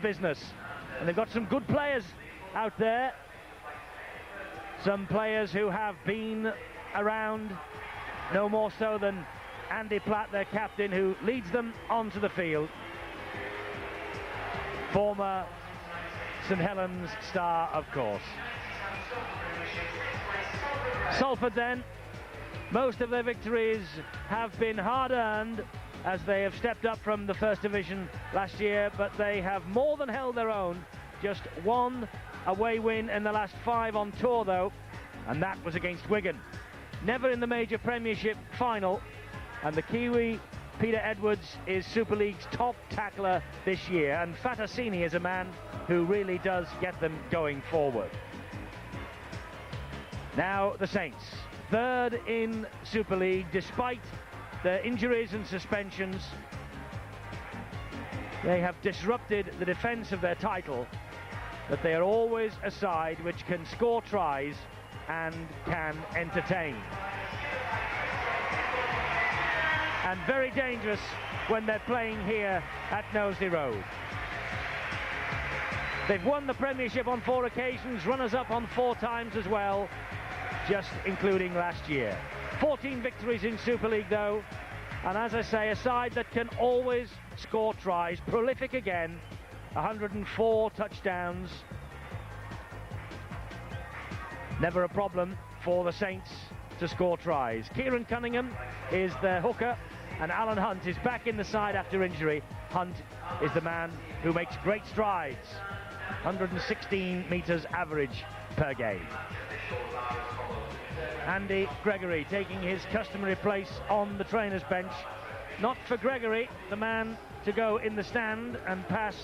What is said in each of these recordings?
business. And they've got some good players out there. Some players who have been around, no more so than Andy Platt, their captain, who leads them onto the field. Former St Helens star, of course. Salford then, most of their victories have been hard-earned as they have stepped up from the First Division last year, but they have more than held their own. Just one away win in the last 5 on tour though, and that was against Wigan. Never in the major Premiership final, and the Kiwi Peter Edwards is Super League's top tackler this year, and Fatasini is a man who really does get them going forward. Now the Saints, third in Super League despite their injuries and suspensions. They have disrupted the defence of their title, but they are always a side which can score tries and can entertain. And very dangerous when they're playing here at Knowsley Road. They've won the Premiership on 4 occasions, runners-up on 4 times as well, just including last year. 14 victories in Super League though, and as I say, a side that can always score tries, prolific again, 104 touchdowns. Never a problem for the Saints to score tries. Kieran Cunningham is their hooker, and Alan Hunt is back in the side after injury. Hunt is the man who makes great strides, 116 metres average per game. Andy Gregory taking his customary place on the trainer's bench. Not for Gregory, the man to go in the stand and pass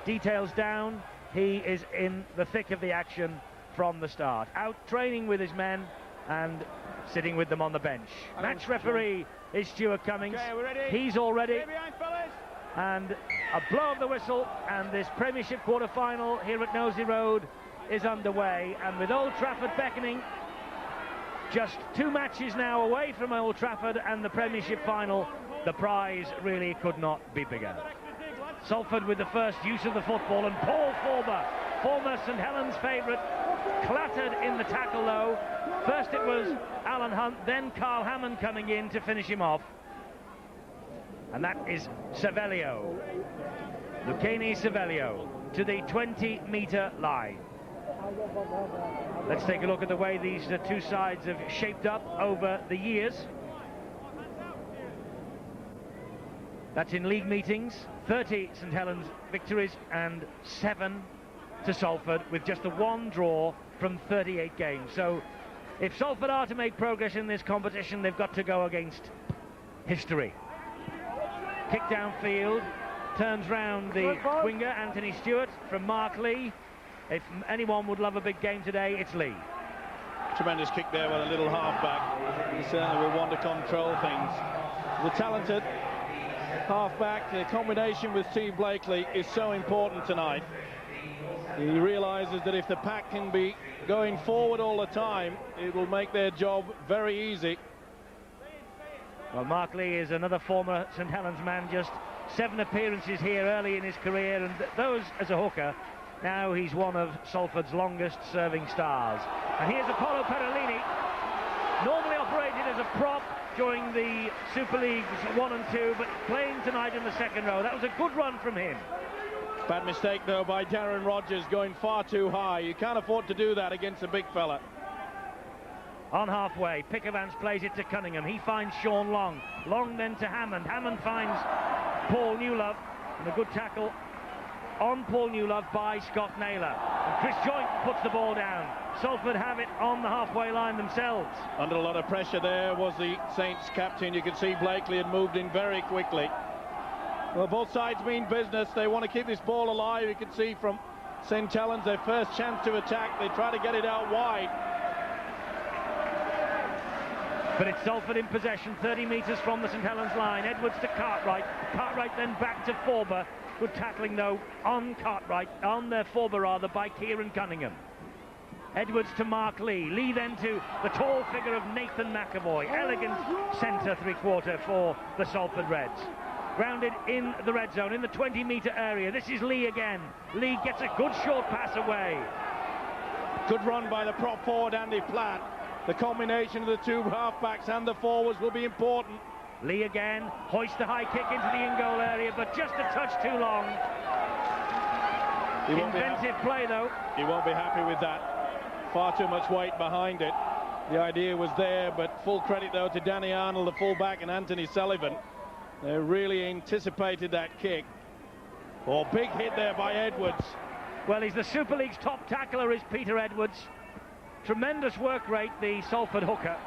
details down. He is in the thick of the action from the start. Out training with his men and sitting with them on the bench. Match referee is Stuart Cummings. Okay, we're ready. He's all ready. Stay behind, fellas. And a blow of the whistle, and this Premiership quarter-final here at Knowsley Road is underway. And with Old Trafford beckoning, just 2 matches now away from Old Trafford and the Premiership final, the prize really could not be bigger. Salford with the first use of the football, and Paul Forber, former St Helens favourite, clattered in the tackle though. First it was Alan Hunt, then Carl Hammond coming in to finish him off. And that is Savelio, Lucchini Savelio, to the 20-metre line. Let's take a look at the way these 2 sides have shaped up over the years. That's in league meetings, 30 St Helens victories and 7 to Salford, with just the 1 draw from 38 games. So if Salford are to make progress in this competition, they've got to go against history. Kick downfield, turns round the winger, Anthony Stewart, from Mark Lee. If anyone would love a big game today, it's Lee. Tremendous kick there with a little halfback. He certainly will want to control things. The talented halfback, the combination with Steve Blakely is so important tonight. He realises that if the pack can be going forward all the time, it will make their job very easy. Well, Mark Lee is another former St Helens man, just 7 appearances here early in his career, and those as a hooker. Now he's one of Salford's longest serving stars. And here's Apollo Perolini, normally operated as a prop during the Super Leagues 1 and 2, but playing tonight in the second row. That was a good run from him. Bad mistake though by Darren Rogers, going far too high. You can't afford to do that against a big fella. On halfway, Pickavance plays it to Cunningham. He finds Sean Long. Long then to Hammond. Hammond finds Paul Newlove, and a good tackle on Paul Newlove by Scott Naylor. And Chris Joint puts the ball down. Salford have it on the halfway line themselves. Under a lot of pressure there was the Saints captain. You could see Blakely had moved in very quickly. Well, both sides mean business. They want to keep this ball alive. You can see from St Helens, their first chance to attack. They try to get it out wide. But it's Salford in possession, 30 metres from the St Helens line. Edwards to Cartwright. Cartwright then back to Forber. Good tackling though on Cartwright, on Forber rather, by Kieran Cunningham. Edwards to Mark Lee. Lee then to the tall figure of Nathan McAvoy. Elegant centre 3/4 for the Salford Reds. grounded in the red zone, in the 20-metre area. This is Lee again. Lee gets a good short pass away. Good run by the prop forward, Andy Platt. The combination of the two halfbacks and the forwards will be important. Lee again, hoists the high kick into the in-goal area, but just a touch too long. Inventive play, though. He won't be happy with that. Far too much weight behind it. The idea was there, but full credit, though, to Danny Arnold, the fullback, and Anthony Sullivan. They really anticipated that kick. Oh, big hit there by Edwards. Well, he's the Super League's top tackler, is Peter Edwards. Tremendous work rate, the Salford hooker.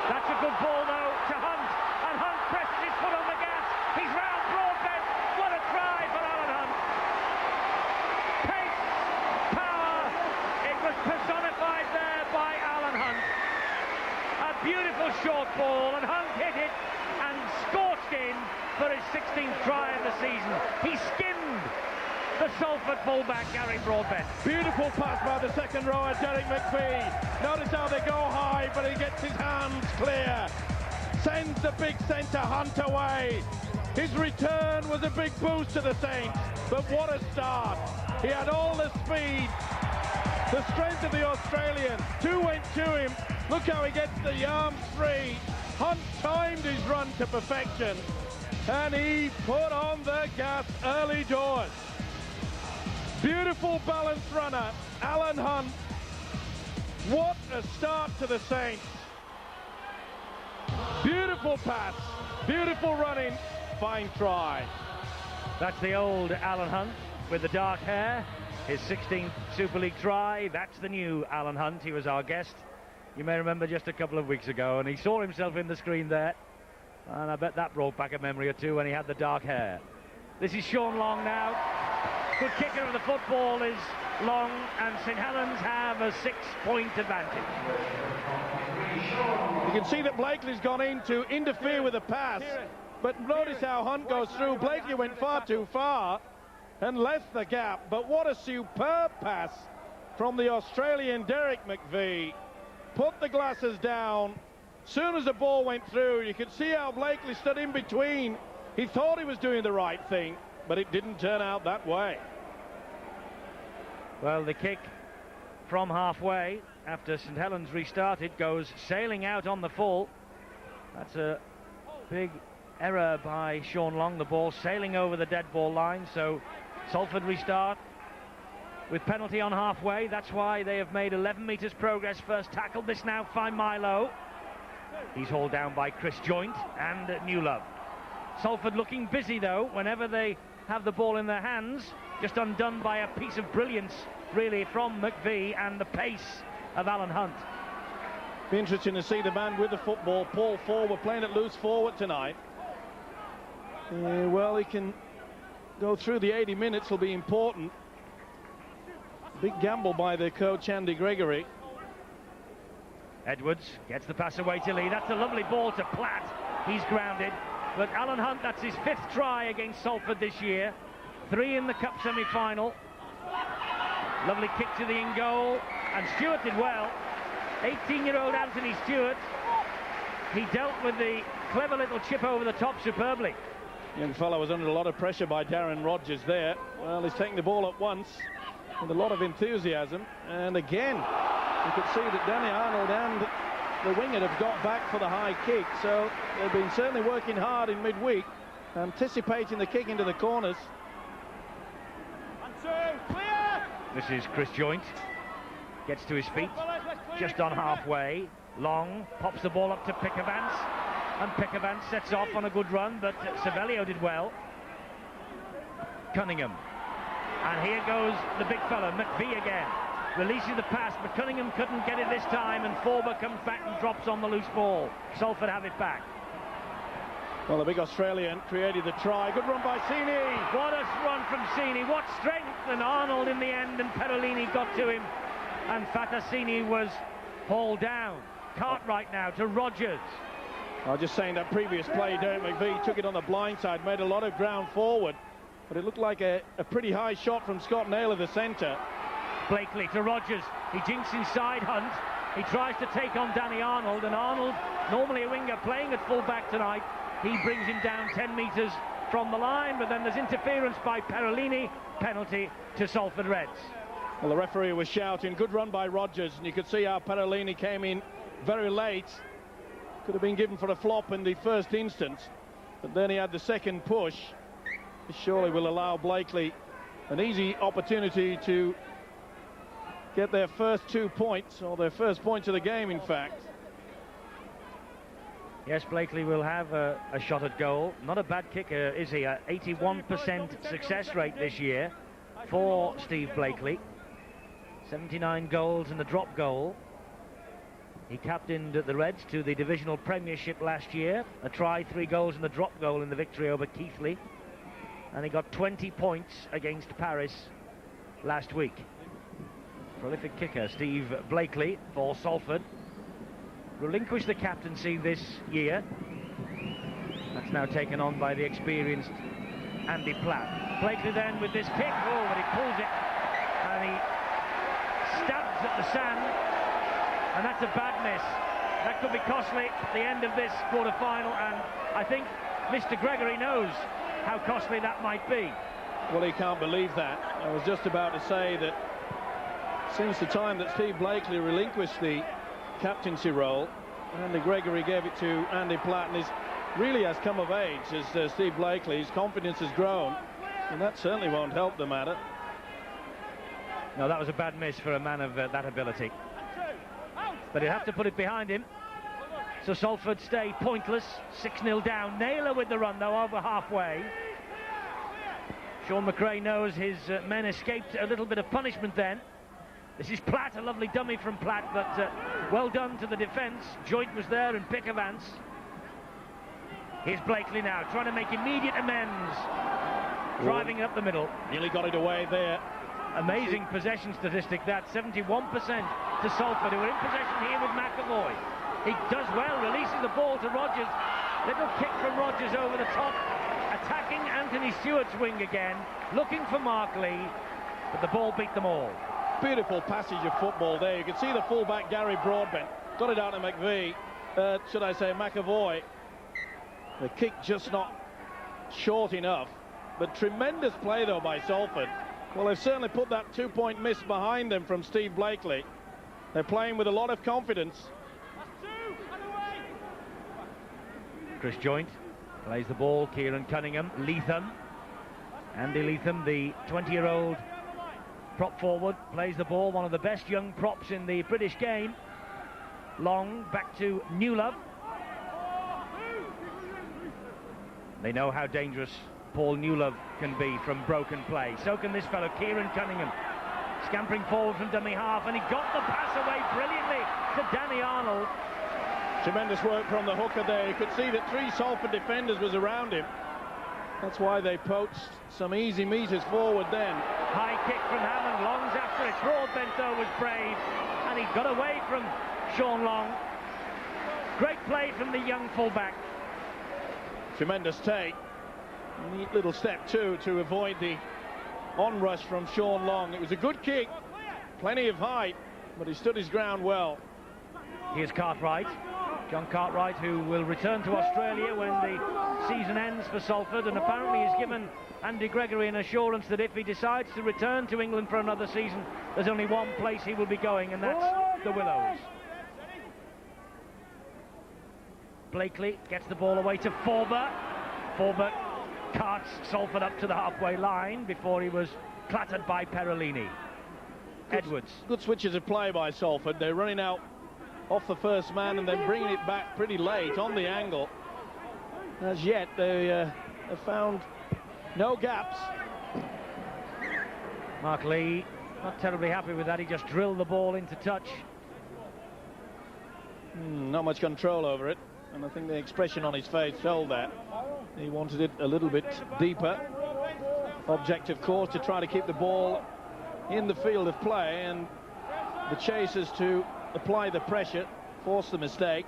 That's a good ball, though, to Hunt. And Hunt presses his foot on the gas. He's round Broadbent. What a try for Alan Hunt. Pace, power. It was personified there by Alan Hunt. A beautiful short ball, and Hunt hit it and scorched in for his 16th try of the season. He skinned the Salford fullback, Gary Broadbent. Beautiful pass by the second rower, Derek McVie. Notice how they go high, but he gets his hands clear. Sends the big centre Hunt away. His return was a big boost to the Saints, but what a start. He had all the speed, the strength of the Australian. Two went to him. Look how he gets the arms free. Hunt timed his run to perfection, and he put on the gas early doors. Beautiful balanced runner, Alan Hunt. What a start to the Saints. Beautiful pass, beautiful running, fine try. That's the old Alan Hunt with the dark hair. His 16th Super League try. That's the new Alan Hunt. He was our guest, you may remember, just a couple of weeks ago, and he saw himself in the screen there. And I bet that brought back a memory or two when he had the dark hair. This is Sean Long now. Good kicker of the football is Long, and St Helens have a 6-point advantage. You can see that Blakely's gone in to interfere with the pass, but notice how Hunt goes through. Blakely went far too far and left the gap, but what a superb pass from the Australian Derek McVie. Put the glasses down. Soon as the ball went through, you could see how Blakely stood in between. He thought he was doing the right thing, but it didn't turn out that way. Well, the kick from halfway after St Helens restarted goes sailing out on the full. That's a big error by Sean Long, the ball sailing over the dead ball line. So Salford restart with penalty on halfway. That's why they have made 11 metres progress. First tackle, this now find Milo. He's hauled down by Chris Joint and Newlove. Salford looking busy, though, whenever they have the ball in their hands. Just undone by a piece of brilliance, really, from McVie and the pace of Alan Hunt. Be interesting to see the man with the football, Paul Forward, playing at loose forward tonight. Well, he can go through the 80 minutes, will be important. Big gamble by the coach, Andy Gregory. Edwards gets the pass away to Lee. That's a lovely ball to Platt. He's grounded. But Alan Hunt, that's his 5th try against Salford this year. 3 in the cup semi-final. Lovely kick to the in-goal. And Stewart did well. 18-year-old Anthony Stewart. He dealt with the clever little chip over the top superbly. Young fellow was under a lot of pressure by Darren Rogers there. Well, he's taking the ball at once with a lot of enthusiasm. And again, you could see that Danny Arnold and the winger have got back for the high kick. So they've been certainly working hard in midweek, anticipating the kick into the corners. This is Chris Joint. Gets to his feet just on halfway. Long pops the ball up to Pickavance, and Pickavance sets off on a good run, but Savelio did well. Cunningham, and here goes the big fella, McVie again. Releases the pass, but Cunningham couldn't get it this time, and Forber comes back and drops on the loose ball. Salford have it back. Well, the big Australian created the try. Good run by Sini. What a run from Sini. What strength. And Arnold in the end, and Perolini got to him. And Fatassini was hauled down. Cartwright now to Rogers. I was just saying that previous play, Derek McVie took it on the blind side, made a lot of ground forward. But it looked like a pretty high shot from Scott Naylor, the centre. Blakely to Rogers. He jinks inside Hunt. He tries to take on Danny Arnold, and Arnold, normally a winger playing at full back tonight, he brings him down 10 metres from the line, but then there's interference by Perolini, penalty to Salford Reds. Well, the referee was shouting, good run by Rogers, and you could see how Perolini came in very late. Could have been given for a flop in the first instance, but then he had the second push. This surely will allow Blakely an easy opportunity to get their first 2 points, or their first point of the game, in fact. Yes, Blakely will have a shot at goal. Not a bad kicker, is he? 81% success rate this year for Steve Blakely. 79 goals and a drop goal. He captained the Reds to the divisional premiership last year. A try, 3 goals and a drop goal in the victory over Keighley. And he got 20 points against Paris last week. Prolific kicker Steve Blakely for Salford. Relinquished the captaincy this year. That's now taken on by the experienced Andy Platt. Blakely then with this kick, oh, but he pulls it and he stabs at the sand, and that's a bad miss. That could be costly at the end of this quarter-final, and I think Mr. Gregory knows how costly that might be. Well, he can't believe that. I was just about to say that since the time that Steve Blakely relinquished the captaincy role, Andy Gregory gave it to Andy Platt, and really has come of age as Steve Blakely. His confidence has grown, and that certainly won't help the matter. No, that was a bad miss for a man of that ability. But he'll have to put it behind him. So Salford stay pointless, 6-0 down. Naylor with the run, though, over halfway. Sean McRae knows his men escaped a little bit of punishment then. This is Platt, a lovely dummy from Platt, but well done to the defence. Joint was there and pick of Vance. Here's Blakely now, trying to make immediate amends. Driving up the middle. Nearly got it away there. Amazing possession statistic, that. 71% to Salford, who are in possession here with McAvoy. He does well, releases the ball to Rogers. Little kick from Rogers over the top. Attacking Anthony Stewart's wing again. Looking for Mark Lee, but the ball beat them all. Beautiful passage of football there. You can see the fullback Gary Broadbent got it out to McAvoy. The kick just not short enough, but tremendous play though by Salford. Well, they've certainly put that 2-point miss behind them from Steve Blakely. They're playing with a lot of confidence. Chris Joint plays the ball. Kieran Cunningham, Leatham, Andy Leatham, the 20-year-old prop forward, plays the ball, one of the best young props in the British game. Long back to Newlove. They know how dangerous Paul Newlove can be from broken play. So can this fellow, Kieran Cunningham, scampering forward from dummy half, and he got the pass away brilliantly to Danny Arnold. Tremendous work from the hooker there. You could see that 3 Salford defenders was around him. That's why they poached some easy meters forward then. High kick from Hammond, Long's after it. Broadbent though was brave, and he got away from Sean Long. Great play from the young fullback. Tremendous take. Neat little step too to avoid the onrush from Sean Long. It was a good kick, plenty of height, but he stood his ground well. Here's Cartwright, John Cartwright, who will return to Australia when the season ends for Salford, and apparently has given Andy Gregory an assurance that if he decides to return to England for another season, there's only one place he will be going, and that's the Willows. Blakely gets the ball away to Forber. Forber carts Salford up to the halfway line before he was clattered by Perolini. Edwards. Good switches of play by Salford. They're running out off the first man and then bringing it back pretty late on the angle. As yet, they have found no gaps. Mark Lee not terribly happy with that. He just drilled the ball into touch. Not much control over it, and I think the expression on his face told that. He wanted it a little bit deeper. Object, of course, to try to keep the ball in the field of play, and the chasers to apply the pressure, force the mistake.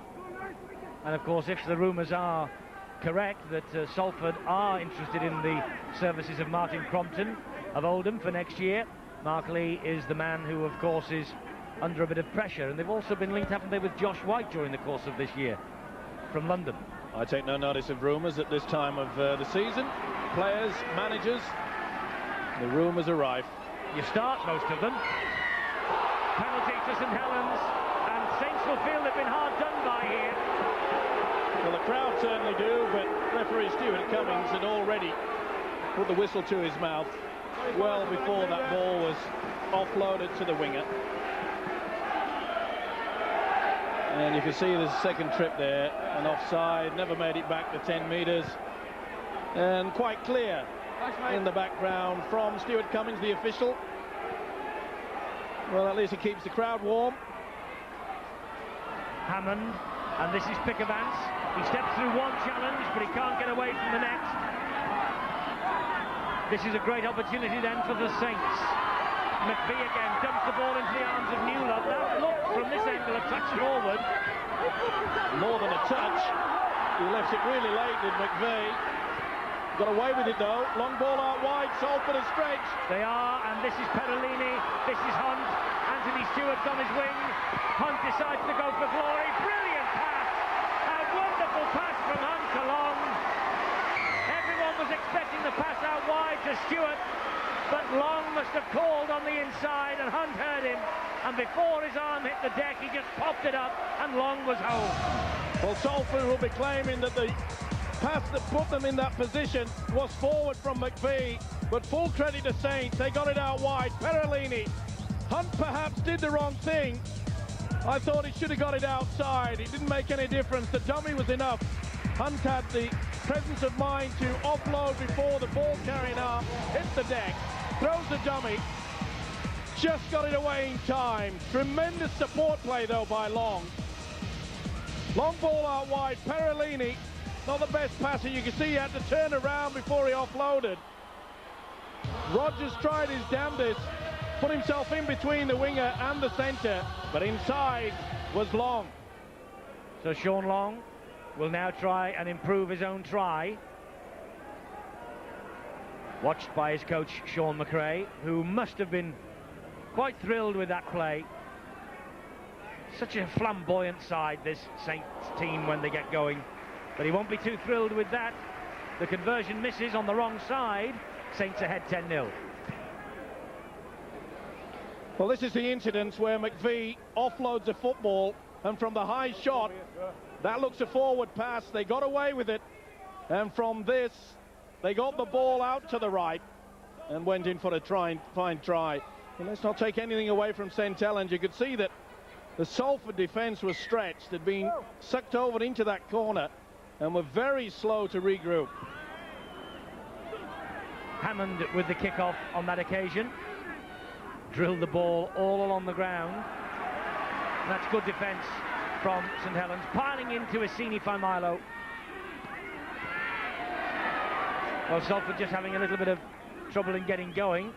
And of course, if the rumours are correct that Salford are interested in the services of Martin Crompton of Oldham for next year, Mark Lee is the man who, of course, is under a bit of pressure. And they've also been linked, haven't they, with Josh White during the course of this year from London. I take no notice of rumours at this time of the season. players, managers, the rumours are rife. You start most of them. Penalty to St Helens, and Saints will feel they've been hard done by here. Well, the crowd certainly do, but referee Stuart Cummings had already put the whistle to his mouth well before that ball was offloaded to the winger. And you can see there's a second trip there, an offside, never made it back to 10 metres. And quite clear in the background from Stuart Cummings, the official. Well, at least he keeps the crowd warm. Hammond, and this is Pickavance. He steps through one challenge, but he can't get away from the next. This is a great opportunity then for the Saints. McVie again dumps the ball into the arms of Newlove. That looked from this angle a touch forward. More than a touch. He left it really late, did McVie. Got away with it though. Long ball out wide. Salford is stretched. They are, and this is Perolini. This is Hunt. Anthony Stewart's on his wing. Hunt decides to go for glory. Brilliant pass. A wonderful pass from Hunt to Long. Everyone was expecting the pass out wide to Stewart, but Long must have called on the inside, and Hunt heard him. And before his arm hit the deck, he just popped it up, and Long was home. Well, Salford will be claiming that the pass that put them in that position was forward from McVie, but full credit to Saints, they got it out wide. Perolini, Hunt perhaps did the wrong thing. I thought he should have got it outside. It didn't make any difference. The dummy was enough. Hunt had the presence of mind to offload before the ball carrying arm hit the deck, throws the dummy, just got it away in time. Tremendous support play though by Long. Long ball out wide. Perolini, not the best passer. You can see he had to turn around before he offloaded. Rogers tried his damnedest, put himself in between the winger and the centre, but inside was Long. So Sean Long will now try and improve his own try. Watched by his coach Sean McRae, who must have been quite thrilled with that play. Such a flamboyant side, this Saints team, when they get going. But he won't be too thrilled with that. The conversion misses on the wrong side. Saints ahead 10-0. Well, this is the incident where McVie offloads a football, and from the high shot, that looks a forward pass. They got away with it, and from this, they got the ball out to the right and went in for a fine try. And let's not take anything away from St Helens. You could see that the Salford defence was stretched, had been sucked over into that corner, and were very slow to regroup. Hammond with the kick-off on that occasion. Drilled the ball all along the ground. And that's good defence from St Helens. Piling into Assini Faimilo. Well, Salford just having a little bit of trouble in getting going.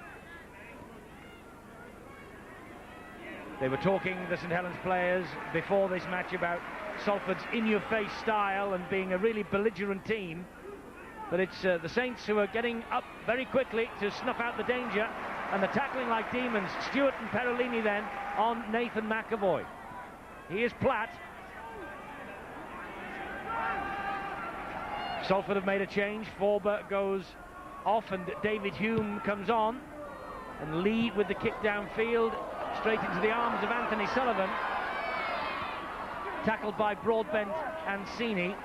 They were talking, the St Helens players, before this match about Salford's in-your-face style and being a really belligerent team. But it's the Saints who are getting up very quickly to snuff out the danger, and they're tackling like demons. Stewart and Perolini then on Nathan McAvoy. He is Platt. Salford have made a change. Forber goes off and David Hume comes on. And Lee with the kick downfield, straight into the arms of Anthony Sullivan. Tackled by Broadbent and Sini.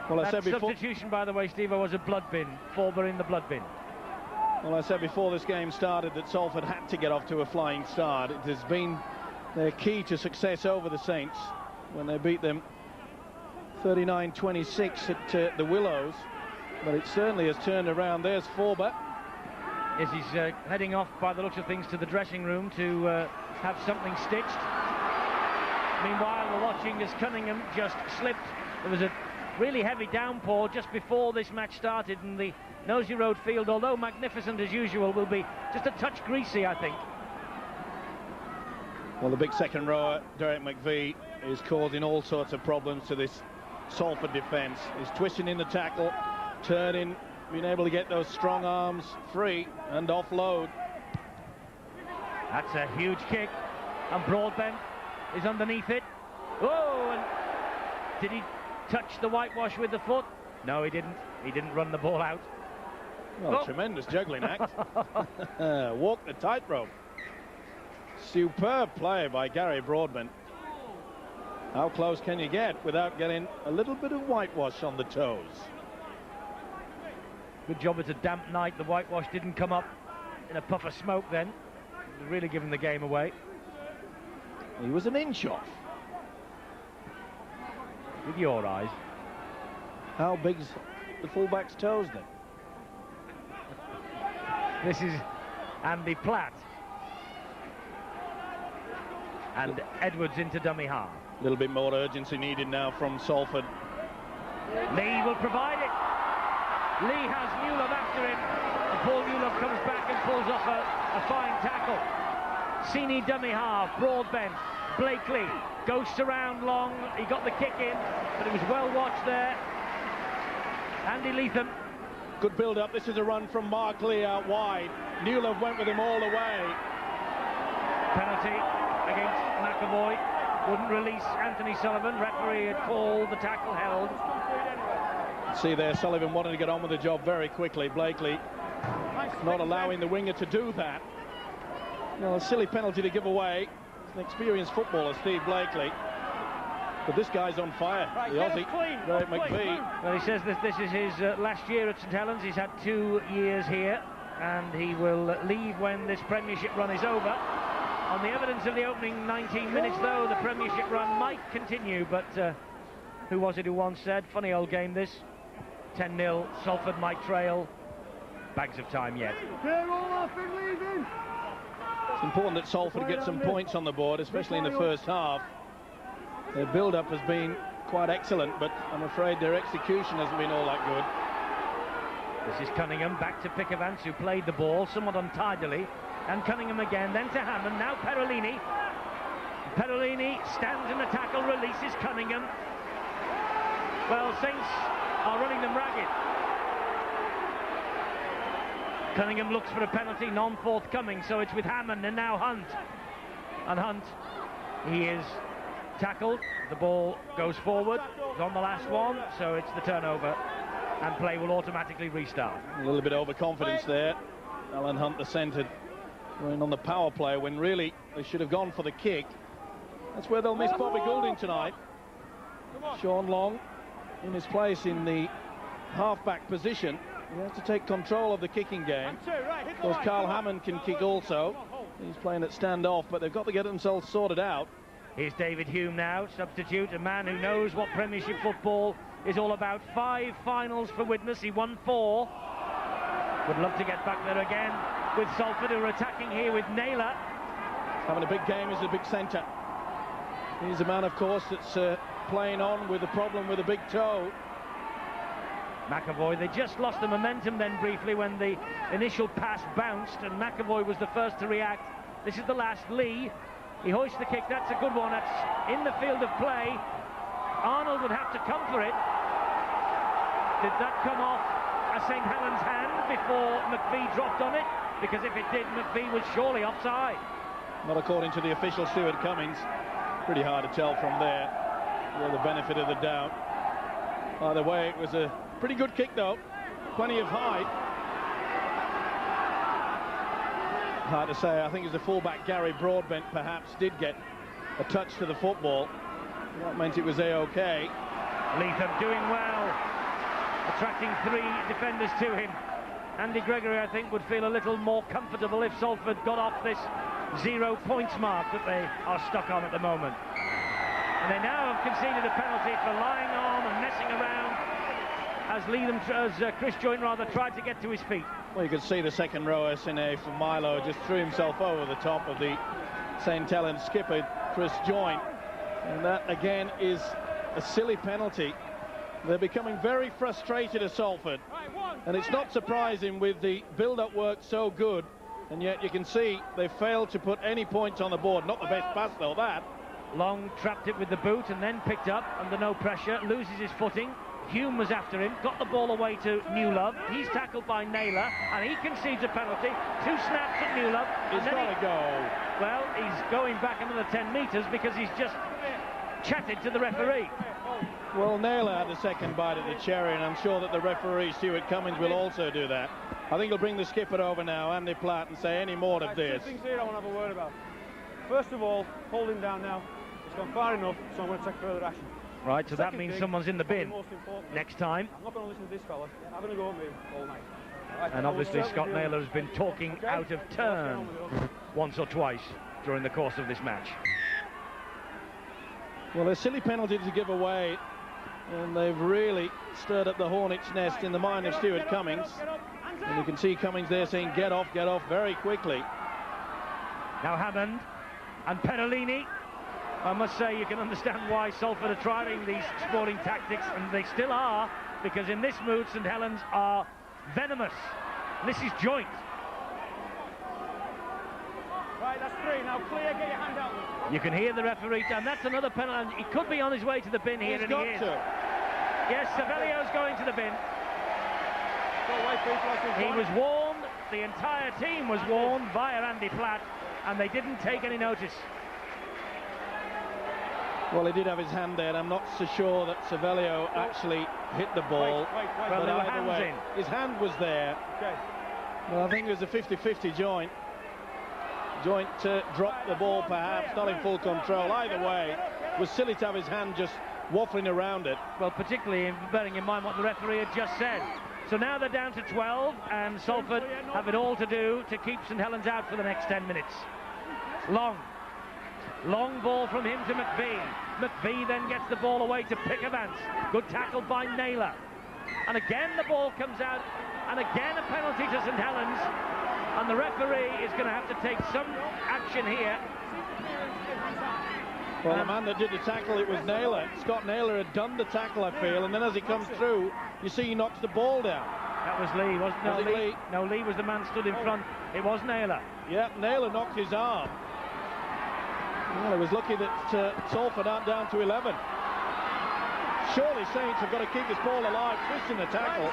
Well, I that said before, substitution, by the way, Steve, was a blood bin. Forber in the blood bin. Well, I said before this game started that Salford had to get off to a flying start. It has been their key to success over the Saints when they beat them 39-26 at the Willows. But it certainly has turned around. There's Forber. Yes, he's heading off by the looks of things to the dressing room to have something stitched. Meanwhile, we're watching as Cunningham just slipped. There was a really heavy downpour just before this match started, and the Nosey Road field, although magnificent as usual, will be just a touch greasy, I think. Well, the big second rower, Derek McVie, is causing all sorts of problems to this Salford defence. He's twisting in the tackle, turning, being able to get those strong arms free and offload. That's a huge kick, and Broadbent is underneath it. Oh, and did he touch the whitewash with the foot? No, he didn't. He didn't run the ball out. Well, Oh. tremendous juggling act. Walk the tightrope. Superb play by Gary Broadbent. How close can you get without getting a little bit of whitewash on the toes? Good job, it's a damp night. The whitewash didn't come up in a puff of smoke then. Really giving the game away. He was an inch off. With your eyes. How big's the fullback's toes then? This is Andy Platt. And Edwards into dummy half. A little bit more urgency needed now from Salford. Lee will provide it. Lee has Newlove after him. And Paul Newlove comes back and pulls off a fine tackle. Sini dummy half, Broadbent, Blakely, ghosts around long. He got the kick in, but it was well watched there. Andy Leatham. Good build-up. This is a run from Mark Lee out wide. Newlove went with him all the way. Penalty against McAvoy. Wouldn't release Anthony Sullivan. Referee had called the tackle held. See there, Sullivan wanted to get on with the job very quickly. Blakely not allowing the winger to do that. Well, a silly penalty to give away. An experienced footballer, Steve Blakely. But this guy's on fire, the Aussie, Derek McVie. Well, he says that this is his last year at St Helens. He's had 2 years here, and he will leave when this Premiership run is over. On the evidence of the opening 19 minutes, though, the Premiership run might continue, but who was it who once said, funny old game this, 10-0, Salford might trail, bags of time yet. It's important that Salford get some points on the board, especially in the first half. Their build-up has been quite excellent, but I'm afraid their execution hasn't been all that good. This is Cunningham, back to Pickavance, who played the ball somewhat untidily, and Cunningham again, then to Hammond, now Perolini. Perolini stands in the tackle, releases Cunningham. Well, Saints are running them ragged. Cunningham looks for a penalty, none forthcoming, so it's with Hammond and now Hunt. And Hunt, he is tackled, the ball goes forward, it's on the last one, so it's the turnover, and play will automatically restart. A little bit overconfidence there. Alan Hunt, the centre, going on the power play when really they should have gone for the kick. That's where they'll miss Bobby Goulding tonight. Sean Long in his place in the half-back position. He has to take control of the kicking game. Of course, Carl Hammond can kick also. He's playing at standoff, but they've got to get themselves sorted out. Here's David Hume now, substitute, a man who knows what Premiership football is all about. 5 finals for Widnes, he won 4. Would love to get back there again with Salford, who are attacking here with Naylor. Having a big game as a big centre. He's a man, of course, that's playing on with a problem with a big toe. McAvoy, they just lost the momentum then briefly when the initial pass bounced, and McAvoy was the first to react. This is the last. Lee, he hoists the kick, that's a good one, that's in the field of play. Arnold would have to come for it. Did that come off a St Helens hand before McVie dropped on it? Because if it did, McVie was surely offside. Not according to the official, Stuart Cummings. Pretty hard to tell from there. Well, the benefit of the doubt. Either way, it was a pretty good kick, though. Plenty of height. Hard to say. I think as the fullback, Gary Broadbent, perhaps did get a touch to the football. That meant it was A-OK. Leatham doing well, attracting 3 defenders to him. Andy Gregory, I think, would feel a little more comfortable if Salford got off this 0 points mark that they are stuck on at the moment. And they now have conceded a penalty for lying on and messing around as Chris Joynt rather tried to get to his feet. Well, you could see the second rower, Sine from Milo, just threw himself over the top of the St Helens skipper, Chris Joynt. And that, again, is a silly penalty. They're becoming very frustrated at Salford. And it's not surprising with the build-up work so good. And yet you can see they failed to put any points on the board. Not the best pass, though, that. Long trapped it with the boot and then picked up under no pressure, loses his footing. Hume was after him, got the ball away to Newlove. He's tackled by Naylor, and he concedes a penalty. 2 snaps at Newlove. He's got to go. Well, he's going back another 10 metres because he's just chatted to the referee. Well, Naylor had the second bite at the cherry, and I'm sure that the referee, Stuart Cummings, will also do that. I think he'll bring the skipper over now, Andy Platt, and say any more of this. Two things here I want to have a word about. First of all, hold him down now. It's gone far enough, so I'm going to take further action. Right, so that means someone's in the bin next time. I'm not going to listen to this fella. I'm having a go at me all night. Right, and obviously Scott Naylor has been talking out of turn once or twice during the course of this match. Well, a silly penalty to give away, and they've really stirred up the hornet's nest in the mind of Stuart Cummings. And you can see Cummings there saying get off very quickly. Now Hammond and Perolini. I must say you can understand why Salford are trying these sporting tactics, and they still are, because in this mood St Helens are venomous. This is joint. Right, that's 3. Now clear, get your hand out. You can hear the referee, and that's another penalty. He could be on his way to the bin here, He's and got he is. to. Yes, Savelio's going to the bin. He was warned, the entire team was warned via Andy Platt, and they didn't take any notice. Well, he did have his hand there, and I'm not so sure that Savelio actually hit the ball. Well, but there were either hands way, in. his hand was there. Okay. Well, I think it was a 50-50 joint. Joint dropped the ball, perhaps, not in full control. Either way, it was silly to have his hand just waffling around it. Well, particularly bearing in mind what the referee had just said. So now they're down to 12, and Salford have it all to do to keep St Helens out for the next 10 minutes. Long ball from him to McVie. McVie then gets the ball away to Pickavance. Good tackle by Naylor. And again the ball comes out, and again a penalty to St Helens. And the referee is going to have to take some action here. Well, the man that did the tackle, it was Naylor. Scott Naylor had done the tackle, I feel, and then as he comes through, you see he knocks the ball down. That was Lee, wasn't Was it Lee? No, Lee was the man stood in front. It was Naylor. Yeah, Naylor knocked his arm. Well, he was lucky that Salford aren't down to 11. Surely Saints have got to keep this ball alive, twisting the tackle,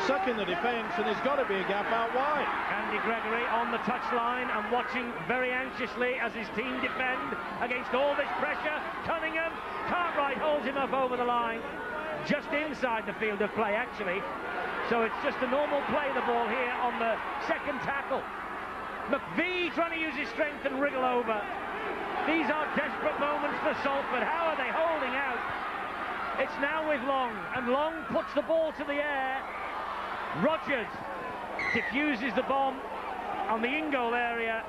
sucking the defence, and there's got to be a gap out wide. Andy Gregory on the touchline and watching very anxiously as his team defend against all this pressure. Cunningham, Cartwright holds him up over the line, just inside the field of play actually. So it's just a normal play, the ball here on the second tackle. McVie trying to use his strength and wriggle over. These are desperate moments for Salford. How are they holding out? It's now with Long, and Long puts the ball to the air. Rogers diffuses the bomb on the in-goal area,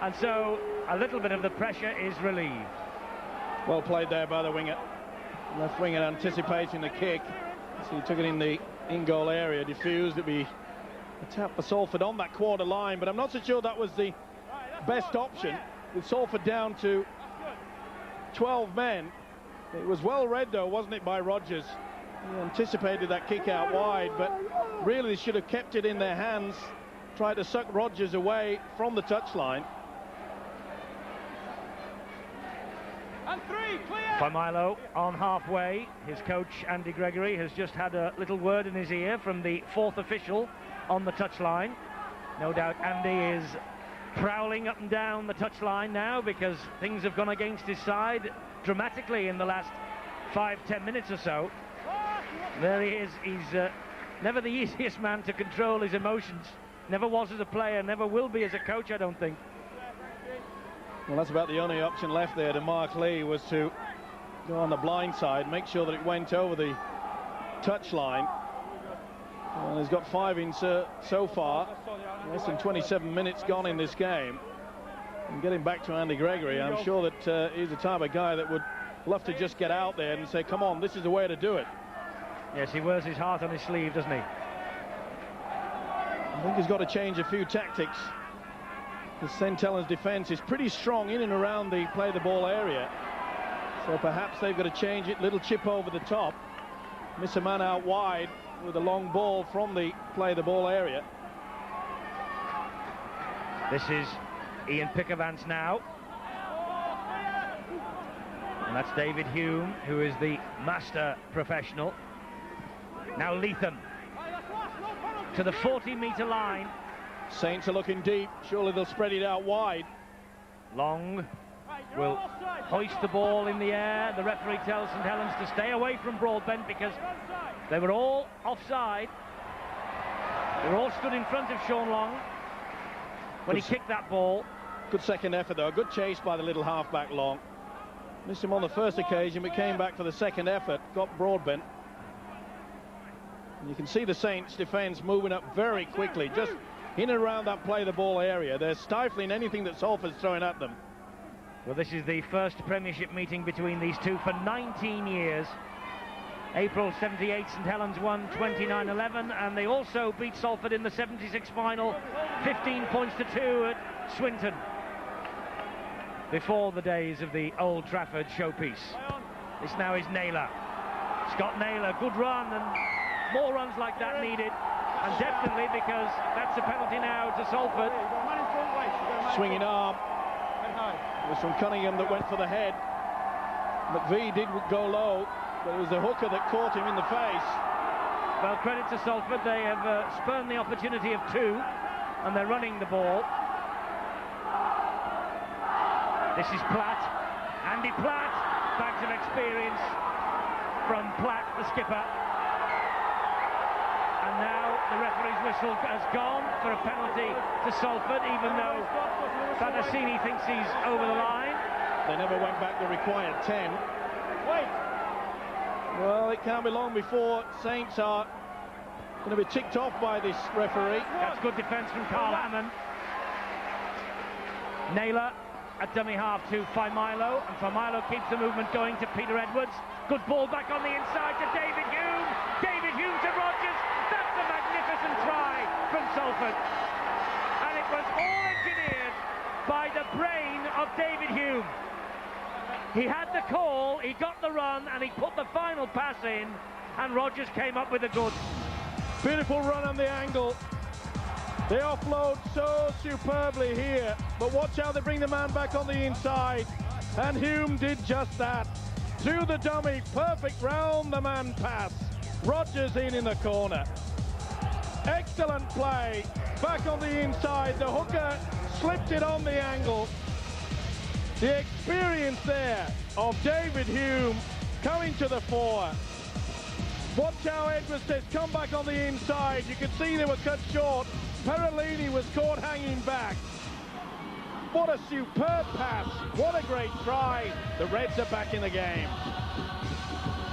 and so a little bit of the pressure is relieved. Well played there by the winger. Left winger anticipating the kick. So he took it in the in-goal area, diffused. It'd be a tap for Salford on that quarter line, but I'm not so sure that was the best option. With Salford down to 12 men. It was well read, though, wasn't it, by Rogers? He anticipated that kick out wide, but really they should have kept it in their hands, tried to suck Rogers away from the touchline. And 3, clear! Familo on halfway. His coach, Andy Gregory, has just had a little word in his ear from the 4th official on the touchline. No doubt Andy is prowling up and down the touchline now because things have gone against his side dramatically in the last 5-10 minutes or so. There he is. He's never the easiest man to control his emotions. Never was as a player, never will be as a coach, I don't think. Well, that's about the only option left there to Mark Lee, was to go on the blind side, make sure that it went over the touchline. Well, he's got 5 in so far. Less than 27 minutes gone in this game. And getting back to Andy Gregory, I'm sure that he's the type of guy that would love to just get out there and say, come on, this is the way to do it. Yes, he wears his heart on his sleeve, doesn't he? I think he's got to change a few tactics. The St Helens defence is pretty strong in and around the play the ball area. So perhaps they've got to change it. Little chip over the top. Miss a man out wide with a long ball from the play the ball area. This is Ian Pickavance now. And that's David Hume, who is the master professional. Now Leatham to the 40-metre line. Saints are looking deep. Surely they'll spread it out wide. Long will hoist the ball in the air. The referee tells St Helens to stay away from Broadbent because they were all offside. They're all stood in front of Sean Long when he kicked that ball. Good second effort though, good chase by the little half-back Long. Missed him on the first occasion, but came back for the second effort, got Broadbent. And you can see the Saints defence moving up very quickly, just in and around that play the ball area. They're stifling anything that Salford's throwing at them. Well, this is the first Premiership meeting between these two for 19 years. April 78, St Helens won 29-11, and they also beat Salford in the 76 final, 15 points to 2 at Swinton, before the days of the Old Trafford showpiece. This now is Naylor. Scott Naylor, good run, and more runs like that needed, and definitely, because that's a penalty now to Salford. Swinging arm. It was from Cunningham that went for the head. McVie did go low, but it was the hooker that caught him in the face. Well, credit to Salford, they have spurned the opportunity of 2, and they're running the ball. This is Platt, Andy Platt, bags of experience from Platt, the skipper. And now the referee's whistle has gone for a penalty to Salford, even though Badassini thinks he's over the line. They never went back the required 10. Wait. Well, it can't be long before Saints are going to be ticked off by this referee. That's good defence from Carl Hammond. Naylor at dummy half to Faimilo, and Faimilo keeps the movement going to Peter Edwards. Good ball back on the inside to David Hume. David Hume to Rogers. That's a magnificent try from Salford. And it was all engineered by the brain of David Hume. He had the call, he got the run, and he put the final pass in, and Rogers came up with the goods. Beautiful run on the angle. They offload so superbly here, but watch how they bring the man back on the inside, and Hume did just that. Through the dummy, perfect round the man pass. Rogers in the corner. Excellent play, back on the inside, the hooker slipped it on the angle. The experience there of David Hume coming to the fore. Watch how Edwards says, come back on the inside. You can see they were cut short. Perellini was caught hanging back. What a superb pass. What a great try. The Reds are back in the game.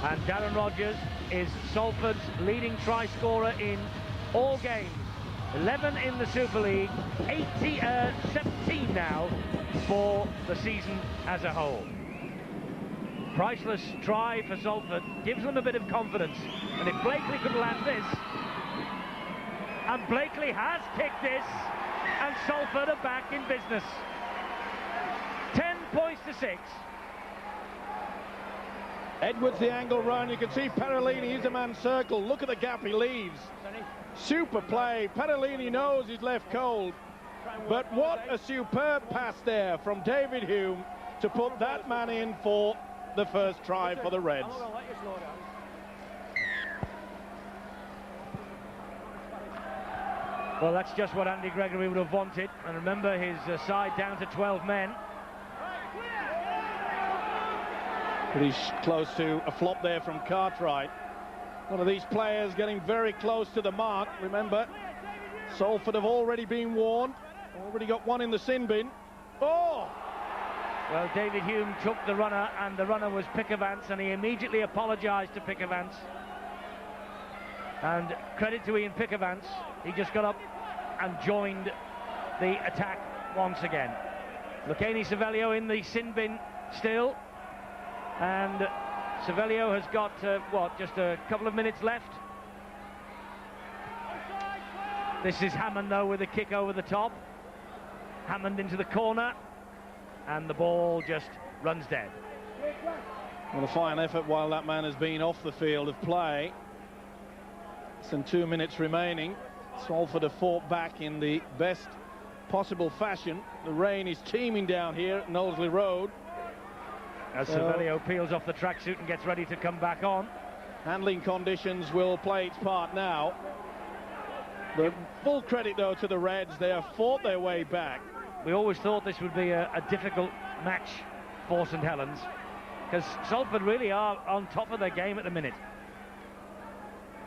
And Darren Rogers is Salford's leading try scorer in all games. 11 in the Super League, 17 now for the season as a whole. Priceless try for Salford, gives them a bit of confidence, and if Blakely could land this, and Blakely has kicked this, and Salford are back in business. 10 points to 6. Edwards the angle run, you can see Perellini is a man circle, look at the gap he leaves. Super play, Perellini knows he's left cold, but what a superb pass there from David Hume to put that man in for the first try for the Reds. Well, that's just what Andy Gregory would have wanted, and remember his side down to 12 men. Pretty close to a flop there from Cartwright. One of these players getting very close to the mark. Remember, Salford have already been warned. Already got one in the sin bin. Oh! Well, David Hume took the runner, and the runner was Pickavance, and he immediately apologised to Pickavance. And credit to Ian Pickavance, he just got up and joined the attack once again. Lucchini Savelio in the sin bin still, and Savelio has got, just a couple of minutes left. This is Hammond, though, with a kick over the top. Hammond into the corner, and the ball just runs dead. Well, a fine effort while that man has been off the field of play. Less than 2 minutes remaining. Salford have fought back in the best possible fashion. The rain is teeming down here at Knowsley Road. As Savelio peels off the tracksuit and gets ready to come back on. Handling conditions will play its part now. But full credit, though, to the Reds. They have fought their way back. We always thought this would be a difficult match for St Helens, because Salford really are on top of their game at the minute.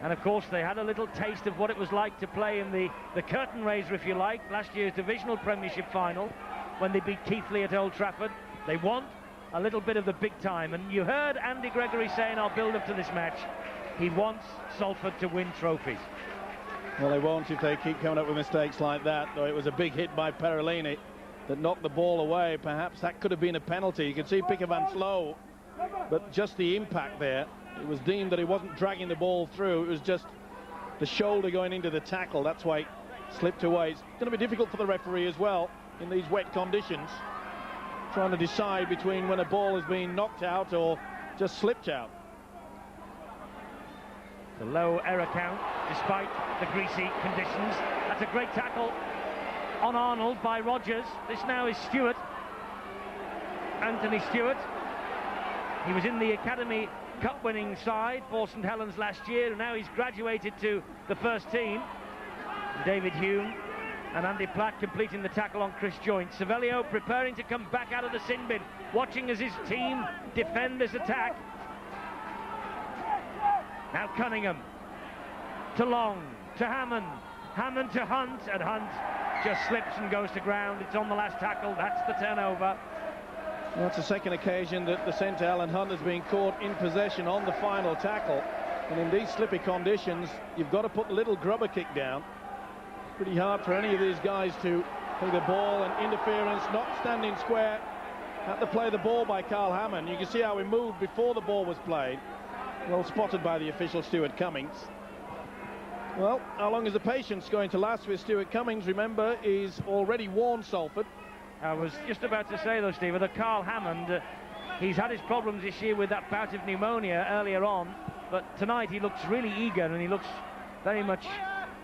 And of course they had a little taste of what it was like to play in the curtain raiser, if you like, last year's divisional Premiership final when they beat Keighley at Old Trafford. They want a little bit of the big time, and you heard Andy Gregory say in our build-up to this match, he wants Salford to win trophies. Well, they won't if they keep coming up with mistakes like that, though it was a big hit by Perolini that knocked the ball away. Perhaps that could have been a penalty. You can see Picker van Slow, but just the impact there, it was deemed that he wasn't dragging the ball through. It was just the shoulder going into the tackle. That's why it slipped away. It's going to be difficult for the referee as well in these wet conditions, trying to decide between when a ball is being knocked out or just slipped out. The low error count despite the greasy conditions. That's a great tackle on Arnold by Rogers. This now is Stewart, Anthony Stewart. He was in the Academy Cup winning side for St Helens last year, and now he's graduated to the first team. David Hume and Andy Platt completing the tackle on Chris Joynt. Savelio preparing to come back out of the sin bin, watching as his team defend this attack. Now Cunningham to Long, to Hammond, Hammond to Hunt, and Hunt just slips and goes to ground. It's on the last tackle. That's the turnover. Well, that's the second occasion that the centre Alan Hunt has been caught in possession on the final tackle, and in these slippy conditions you've got to put the little grubber kick down. Pretty hard for any of these guys to play the ball, and interference, not standing square. Had to play the ball by Carl Hammond. You can see how he moved before the ball was played. Well spotted by the official Stuart Cummings. Well, how long is the patience going to last with Stuart Cummings? Remember, he's already warned Salford. I was just about to say though, Steve, that Carl Hammond, he's had his problems this year with that bout of pneumonia earlier on, but tonight he looks really eager, and he looks very much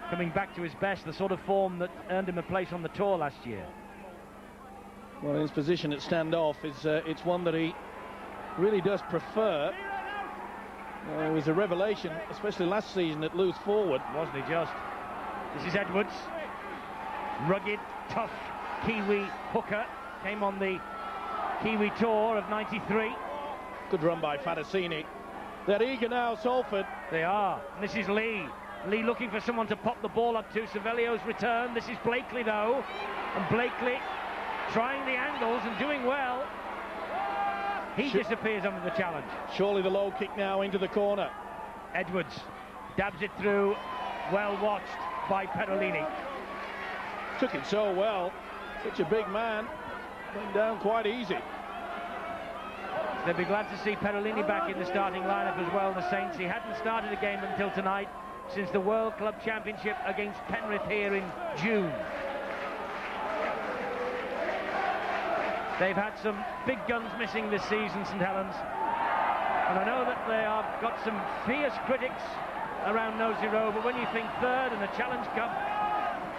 coming back to his best, the sort of form that earned him a place on the tour last year. Well, his position at standoff is it's one that he really does prefer. It was a revelation, especially last season, at loose forward. Wasn't he just? This is Edwards. Rugged, tough Kiwi hooker. Came on the Kiwi tour of '93. Good run by Fatassini. They're eager now, Salford. They are. And this is Lee. Lee looking for someone to pop the ball up to. Savelio's return. This is Blakely, though. And Blakely trying the angles and doing well. He disappears under the challenge. Surely the low kick now into the corner. Edwards dabs it through. Well watched by Perolini. Took it so well. Such a big man. Went down quite easy. They'll be glad to see Perolini back in the starting lineup as well, the Saints. He hadn't started a game until tonight since the World Club Championship against Penrith here in June. They've had some big guns missing this season, St Helens. And I know that they have got some fierce critics around Nosey Road, but when you think third in the Challenge Cup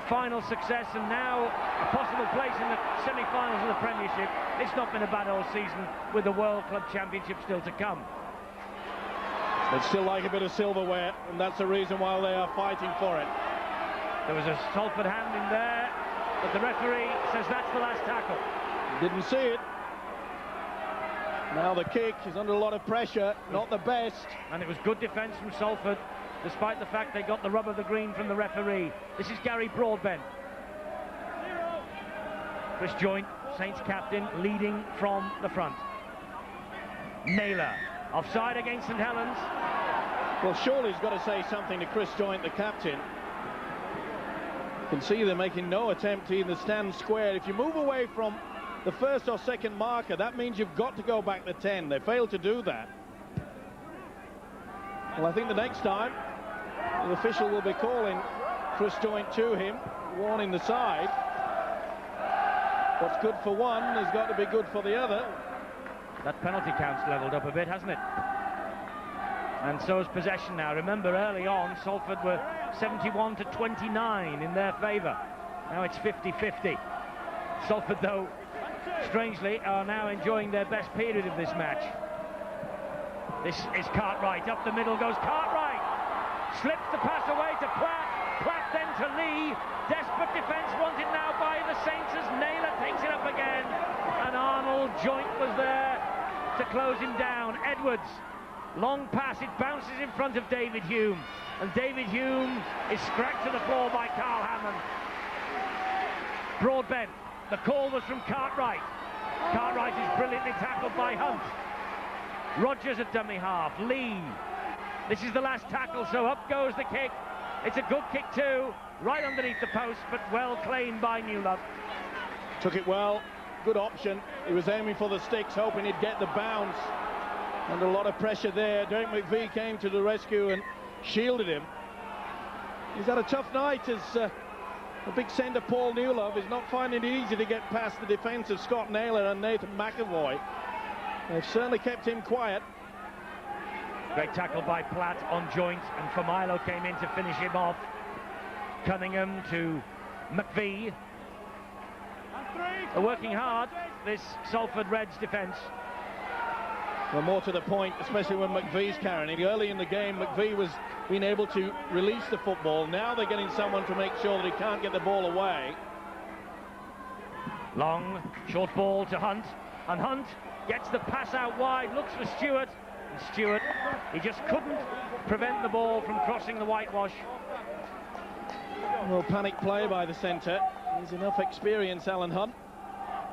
final success and now a possible place in the semi-finals of the Premiership, it's not been a bad old season with the World Club Championship still to come. They'd still like a bit of silverware, and that's the reason why they are fighting for it. There was a Salford hand in there, but the referee says that's the last tackle. Didn't see it. Now the kick is under a lot of pressure, not the best. And it was good defence from Salford, despite the fact they got the rub of the green from the referee. This is Gary Broadbent. Chris Joynt, Saints captain, leading from the front. Naylor, offside against St Helens. Well, surely he's got to say something to Chris Joynt, the captain. You can see they're making no attempt to even stand square. If you move away from the first or second marker, that means you've got to go back to 10. They failed to do that. Well, I think the next time the official will be calling Chris Joynt to him, warning the side. What's good for one has got to be good for the other. That penalty count's levelled up a bit, hasn't it? And so is possession now. Remember, early on, Salford were 71 to 29 in their favour. Now it's 50-50. Salford, though, strangely, are now enjoying their best period of this match. This is Cartwright. Up the middle goes Cartwright. Slips the pass away to Platt. Platt then to Lee. Desperate defence wanted now by the Saints as Naylor takes it up again. And Arnold Joynt was there to close him down. Edwards Long pass, it bounces in front of David Hume. And David Hume is scragged to the floor by Carl Hammond. Broadbent. The call was from Cartwright. Cartwright is brilliantly tackled by Hunt. Rogers at dummy half. Lee. This is the last tackle, so up goes the kick. It's a good kick too, right underneath the post, but well claimed by Newlove. Took it well, good option. He was aiming for the sticks, hoping he'd get the bounce. Under a lot of pressure there. Derek McVie came to the rescue and shielded him. He's had a tough night as the big centre Paul Newlove is not finding it easy to get past the defence of Scott Naylor and Nathan McAvoy. They've certainly kept him quiet. Great tackle by Platt on joint, and Familo came in to finish him off. Cunningham to McVie. They're working hard, this Salford Reds defence. Well, more to the point, especially when McVie's carrying it. Early in the game, McVie was being able to release the football. Now they're getting someone to make sure that he can't get the ball away. Long, short ball to Hunt, and Hunt gets the pass out wide, looks for Stewart. And Stewart, he just couldn't prevent the ball from crossing the whitewash. Well, panic play by the centre. He's enough experience, Alan Hunt,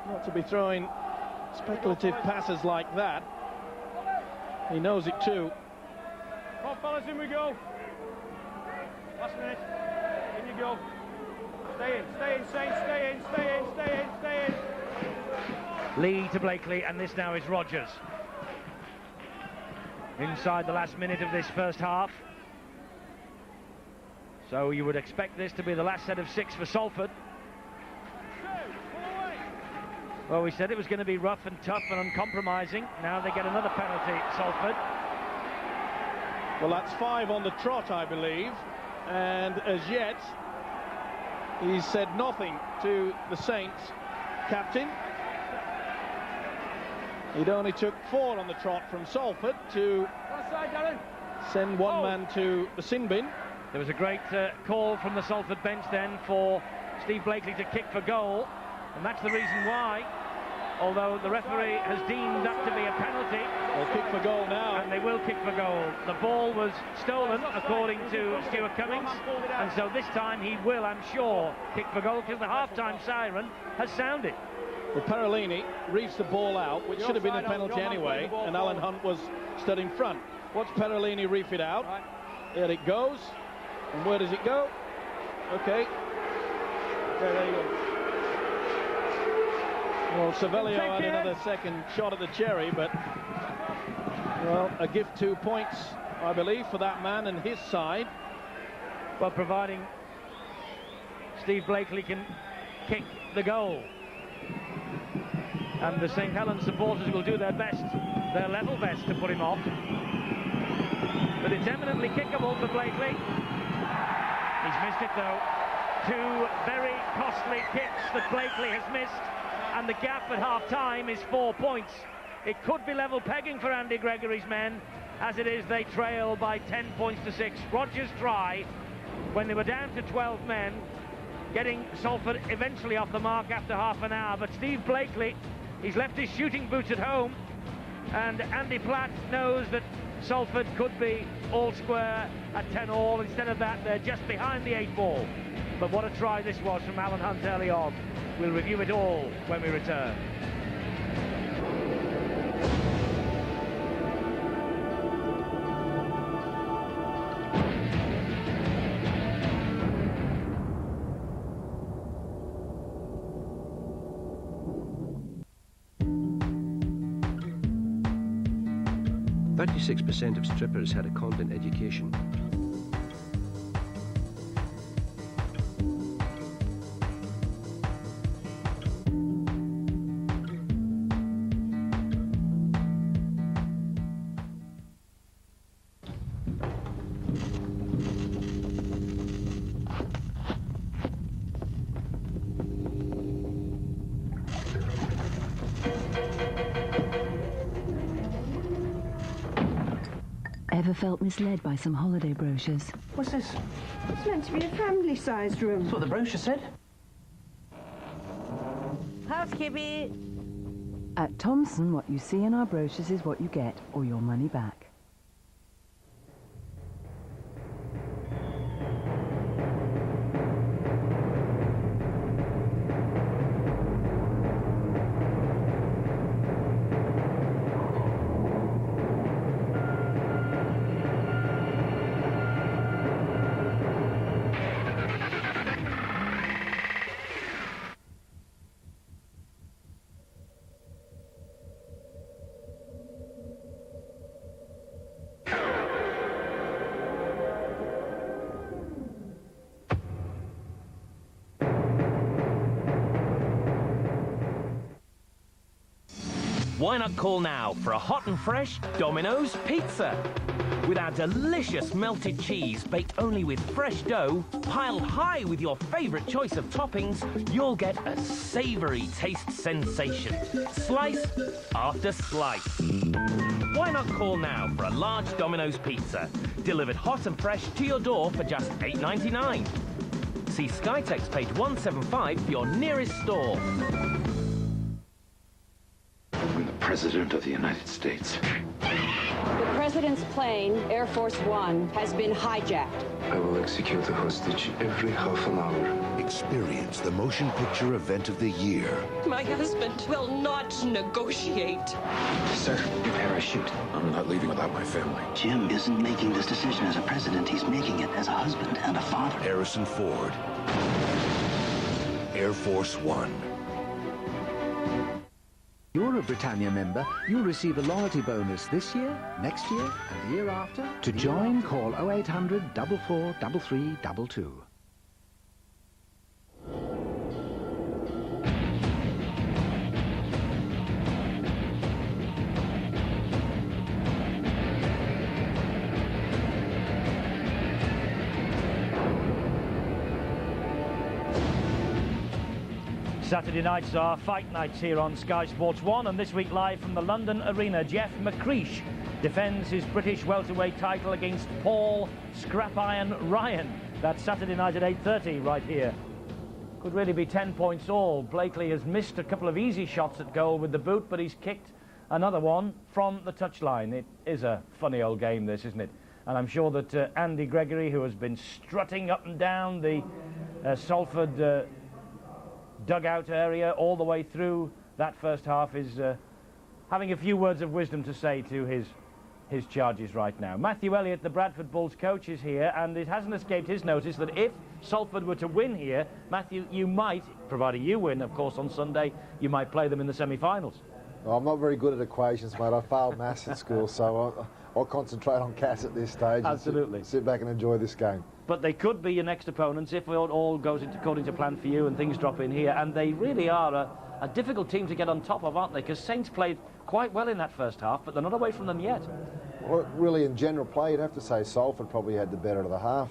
not to be throwing speculative passes like that. He knows it too. Come on, fellas, in we go. Last minute. In you go. Stay in, stay in, stay in, stay in, stay in, stay in. Lee to Blakely, and this now is Rogers. Inside the last minute of this first half. So you would expect this to be the last set of 6 for Salford. Well, we said it was going to be rough and tough and uncompromising. Now they get another penalty, Salford. Well, that's 5 on the trot, I believe. And as yet, he's said nothing to the Saints captain. It only took 4 on the trot from Salford to send one man to the sin bin. There was a great call from the Salford bench then for Steve Blakely to kick for goal. And that's the reason why, although the referee has deemed that to be a penalty. They'll kick for goal now. And they will kick for goal. The ball was stolen, according to Stuart Cummings. And so this time he will, I'm sure, kick for goal, because the half-time siren has sounded. Well, Parolini reached the ball out, which should have been a penalty anyway, and Alan Hunt was stood in front. Watch Parolini reef it out. There it goes. And where does it go? Okay. There you go. Well, Savelio had another second shot at the cherry, but, well, a gift 2 points, I believe, for that man and his side. Well, providing Steve Blakely can kick the goal. And the St. Helens supporters will do their best, their level best, to put him off. But it's eminently kickable for Blakely. He's missed it, though. 2 very costly kicks that Blakely has missed. And the gap at half-time is 4 points. It could be level pegging for Andy Gregory's men. As it is, they trail by 10 points to 6. Rogers' try, when they were down to 12 men, getting Salford eventually off the mark after half an hour. But Steve Blakely, he's left his shooting boots at home. And Andy Platt knows that Salford could be all square at 10-all. Instead of that, they're just behind the 8 ball. But what a try this was from Alan Hunt early on. We'll review it all when we return. .36% of strippers had a convent education. Ever felt misled by some holiday brochures? What's this? It's meant to be a family-sized room. That's what the brochure said. Housekeeping. At Thomson, what you see in our brochures is what you get, or your money back. Why not call now for a hot and fresh Domino's pizza? With our delicious melted cheese baked only with fresh dough, piled high with your favorite choice of toppings, you'll get a savory taste sensation, slice after slice. Why not call now for a large Domino's pizza, delivered hot and fresh to your door for just $8.99. See Skytext page 175 for your nearest store. I'm the President of the United States. The President's plane, Air Force One, has been hijacked. I will execute the hostage every half an hour. Experience the motion picture event of the year. My husband will not negotiate. Sir, your parachute. I'm not leaving without my family. Jim isn't making this decision as a president. He's making it as a husband and a father. Harrison Ford. Air Force One. You're a Britannia member, you'll receive a loyalty bonus this year, next year, and the year after. To join, call 0800 44 3322. Saturday nights are fight nights here on Sky Sports 1, and this week live from the London Arena, Jeff McCreesh defends his British welterweight title against Paul Scrap Iron Ryan. That's Saturday night at 8:30 right here. Could really be 10 points all. Blakely has missed a couple of easy shots at goal with the boot, but he's kicked another one from the touchline. It is a funny old game, this, isn't it? And I'm sure that Andy Gregory, who has been strutting up and down the Salford dugout area all the way through that first half, is having a few words of wisdom to say to his charges right now. Matthew Elliott, the Bradford Bulls coach, is here, and it hasn't escaped his notice that if Salford were to win here, Matthew, you might, provided you win, of course, on Sunday, you might play them in the semi-finals. Well, I'm not very good at equations, mate. I failed maths at school, so I'll concentrate on CAS at this stage. Absolutely. And sit back and enjoy this game. But they could be your next opponents if it all goes according to plan for you and things drop in here. And they really are a difficult team to get on top of, aren't they? Because Saints played quite well in that first half, but they're not away from them yet. Well, really, in general play, you'd have to say Salford probably had the better of the half.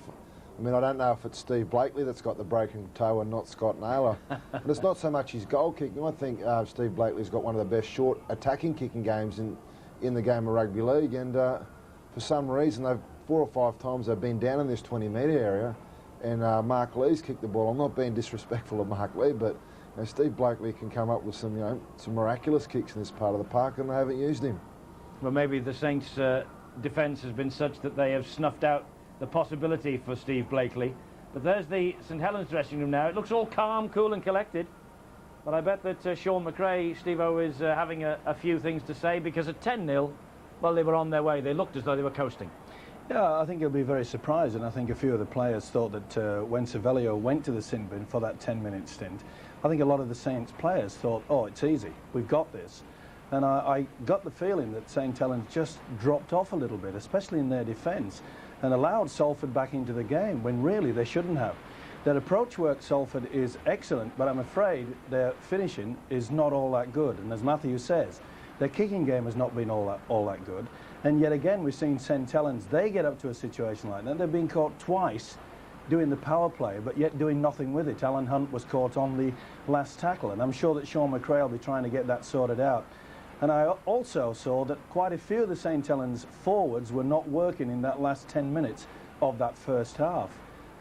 I mean, I don't know if it's Steve Blakely that's got the broken toe and not Scott Naylor. But it's not so much his goal kicking. I think Steve Blakely's got one of the best short attacking kicking games in the game of rugby league. And for some reason, 4 or 5 times they've been down in this 20-metre area, and Mark Lee's kicked the ball. I'm not being disrespectful of Mark Lee, but Steve Blakely can come up with some miraculous kicks in this part of the park, and they haven't used him. Well, maybe the Saints' defence has been such that they have snuffed out the possibility for Steve Blakely. But there's the St Helens dressing room now. It looks all calm, cool and collected. But I bet that Sean McRae, Steve-O, is having a few things to say, because at 10-0, well, they were on their way. They looked as though they were coasting. Yeah, I think he'll be very surprised, and I think a few of the players thought that when Savelio went to the sin bin for that 10-minute stint, I think a lot of the Saints players thought, oh, it's easy, we've got this. And I got the feeling that St Helens just dropped off a little bit, especially in their defence, and allowed Salford back into the game when really they shouldn't have. Their approach work, Salford, is excellent, but I'm afraid their finishing is not all that good. And as Matthew says, their kicking game has not been all that good. And yet again, we've seen St Helens, they get up to a situation like that. They've been caught twice doing the power play, but yet doing nothing with it. Alan Hunt was caught on the last tackle, and I'm sure that Sean McRae will be trying to get that sorted out. And I also saw that quite a few of the St Helens forwards were not working in that last 10 minutes of that first half.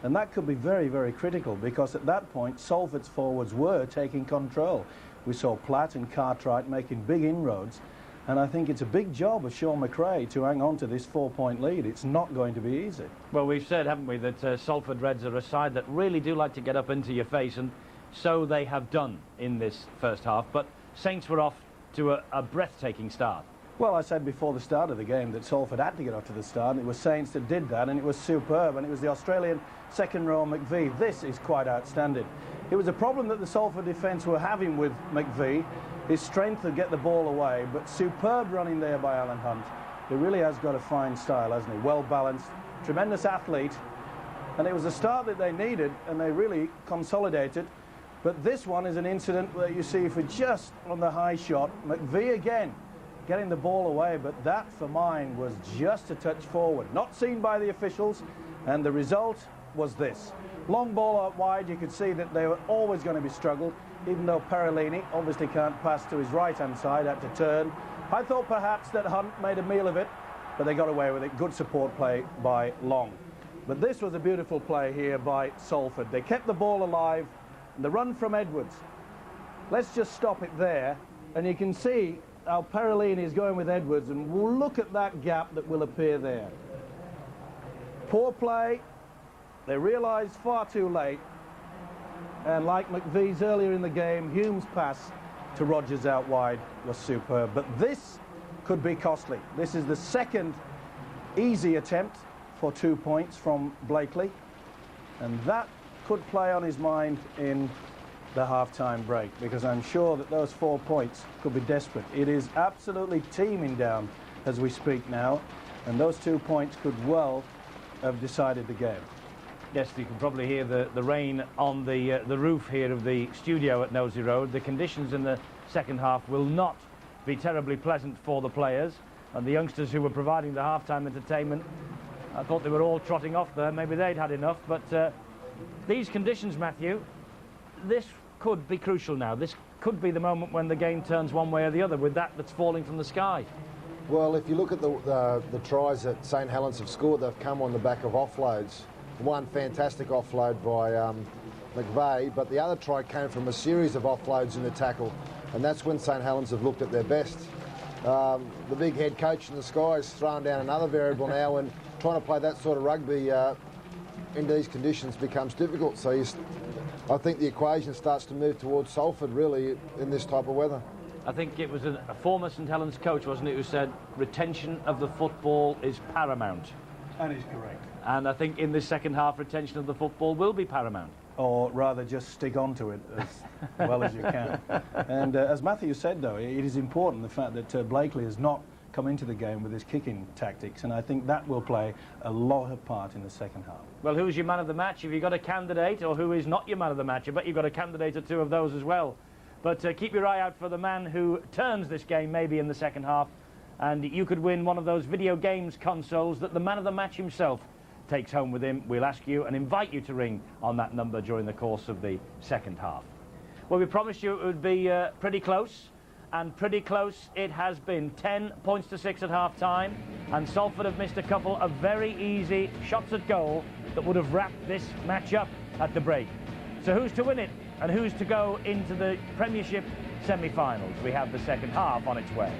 And that could be very, very critical, because at that point, Salford's forwards were taking control. We saw Platt and Cartwright making big inroads. And I think it's a big job of Sean McRae to hang on to this 4-point lead. It's not going to be easy. Well, we've said, haven't we, that Salford Reds are a side that really do like to get up into your face, and so they have done in this first half. But Saints were off to a breathtaking start. Well, I said before the start of the game that Salford had to get off to the start, and it was Saints that did that, and it was superb, and it was the Australian second row McVie. This is quite outstanding. It was a problem that the Salford defence were having with McVie, his strength to get the ball away, but superb running there by Alan Hunt. He really has got a fine style, hasn't he? Well balanced, tremendous athlete, and it was a start that they needed, and they really consolidated But this one is an incident where you see for just on the high shot, McVie again getting the ball away, but that for mine was just a touch forward, not seen by the officials, and the result was this. Long ball out wide, you could see that they were always going to be struggled, even though Perellini obviously can't pass to his right-hand side, had to turn. I thought perhaps that Hunt made a meal of it, but they got away with it. Good support play by Long. But this was a beautiful play here by Salford. They kept the ball alive, and the run from Edwards. Let's just stop it there, and you can see how Perellini is going with Edwards, and we'll look at that gap that will appear there. Poor play. They realised far too late, and like McVie's earlier in the game, Hume's pass to Rogers out wide was superb. But this could be costly. This is the second easy attempt for 2 points from Blakely, and that could play on his mind in the half-time break, because I'm sure that those 4 points could be desperate. It is absolutely teeming down as we speak now, and those 2 points could well have decided the game. Yes, you can probably hear the rain on the roof here of the studio at Nosey Road. The conditions in the second half will not be terribly pleasant for the players, and the youngsters who were providing the half-time entertainment, I thought they were all trotting off there. Maybe they'd had enough, but these conditions, Matthew, this could be crucial now. This could be the moment when the game turns one way or the other with that's falling from the sky. Well, if you look at the tries that St Helens have scored, they've come on the back of offloads. One fantastic offload by McVie, but the other try came from a series of offloads in the tackle, and that's when St Helens have looked at their best. The big head coach in the sky has thrown down another variable now, and trying to play that sort of rugby in these conditions becomes difficult. So I think the equation starts to move towards Salford, really, in this type of weather. I think it was a former St Helens coach, wasn't it, who said retention of the football is paramount. That is correct. And I think in this second half, retention of the football will be paramount. Or rather just stick onto it as well as you can. And as Matthew said, though, it is important, the fact that Blakely has not come into the game with his kicking tactics, and I think that will play a lot of part in the second half. Well, who's your man of the match? Have you got a candidate, or who is not your man of the match? I bet you've got a candidate or two of those as well. But keep your eye out for the man who turns this game maybe in the second half, and you could win one of those video games consoles that the man of the match himself takes home with him. We'll ask you and invite you to ring on that number during the course of the second half. Well, we promised you it would be pretty close, and pretty close it has been. 10 points to 6 at half-time, and Salford have missed a couple of very easy shots at goal that would have wrapped this match up at the break. So who's to win it, and who's to go into the Premiership semi-finals? We have the second half on its way.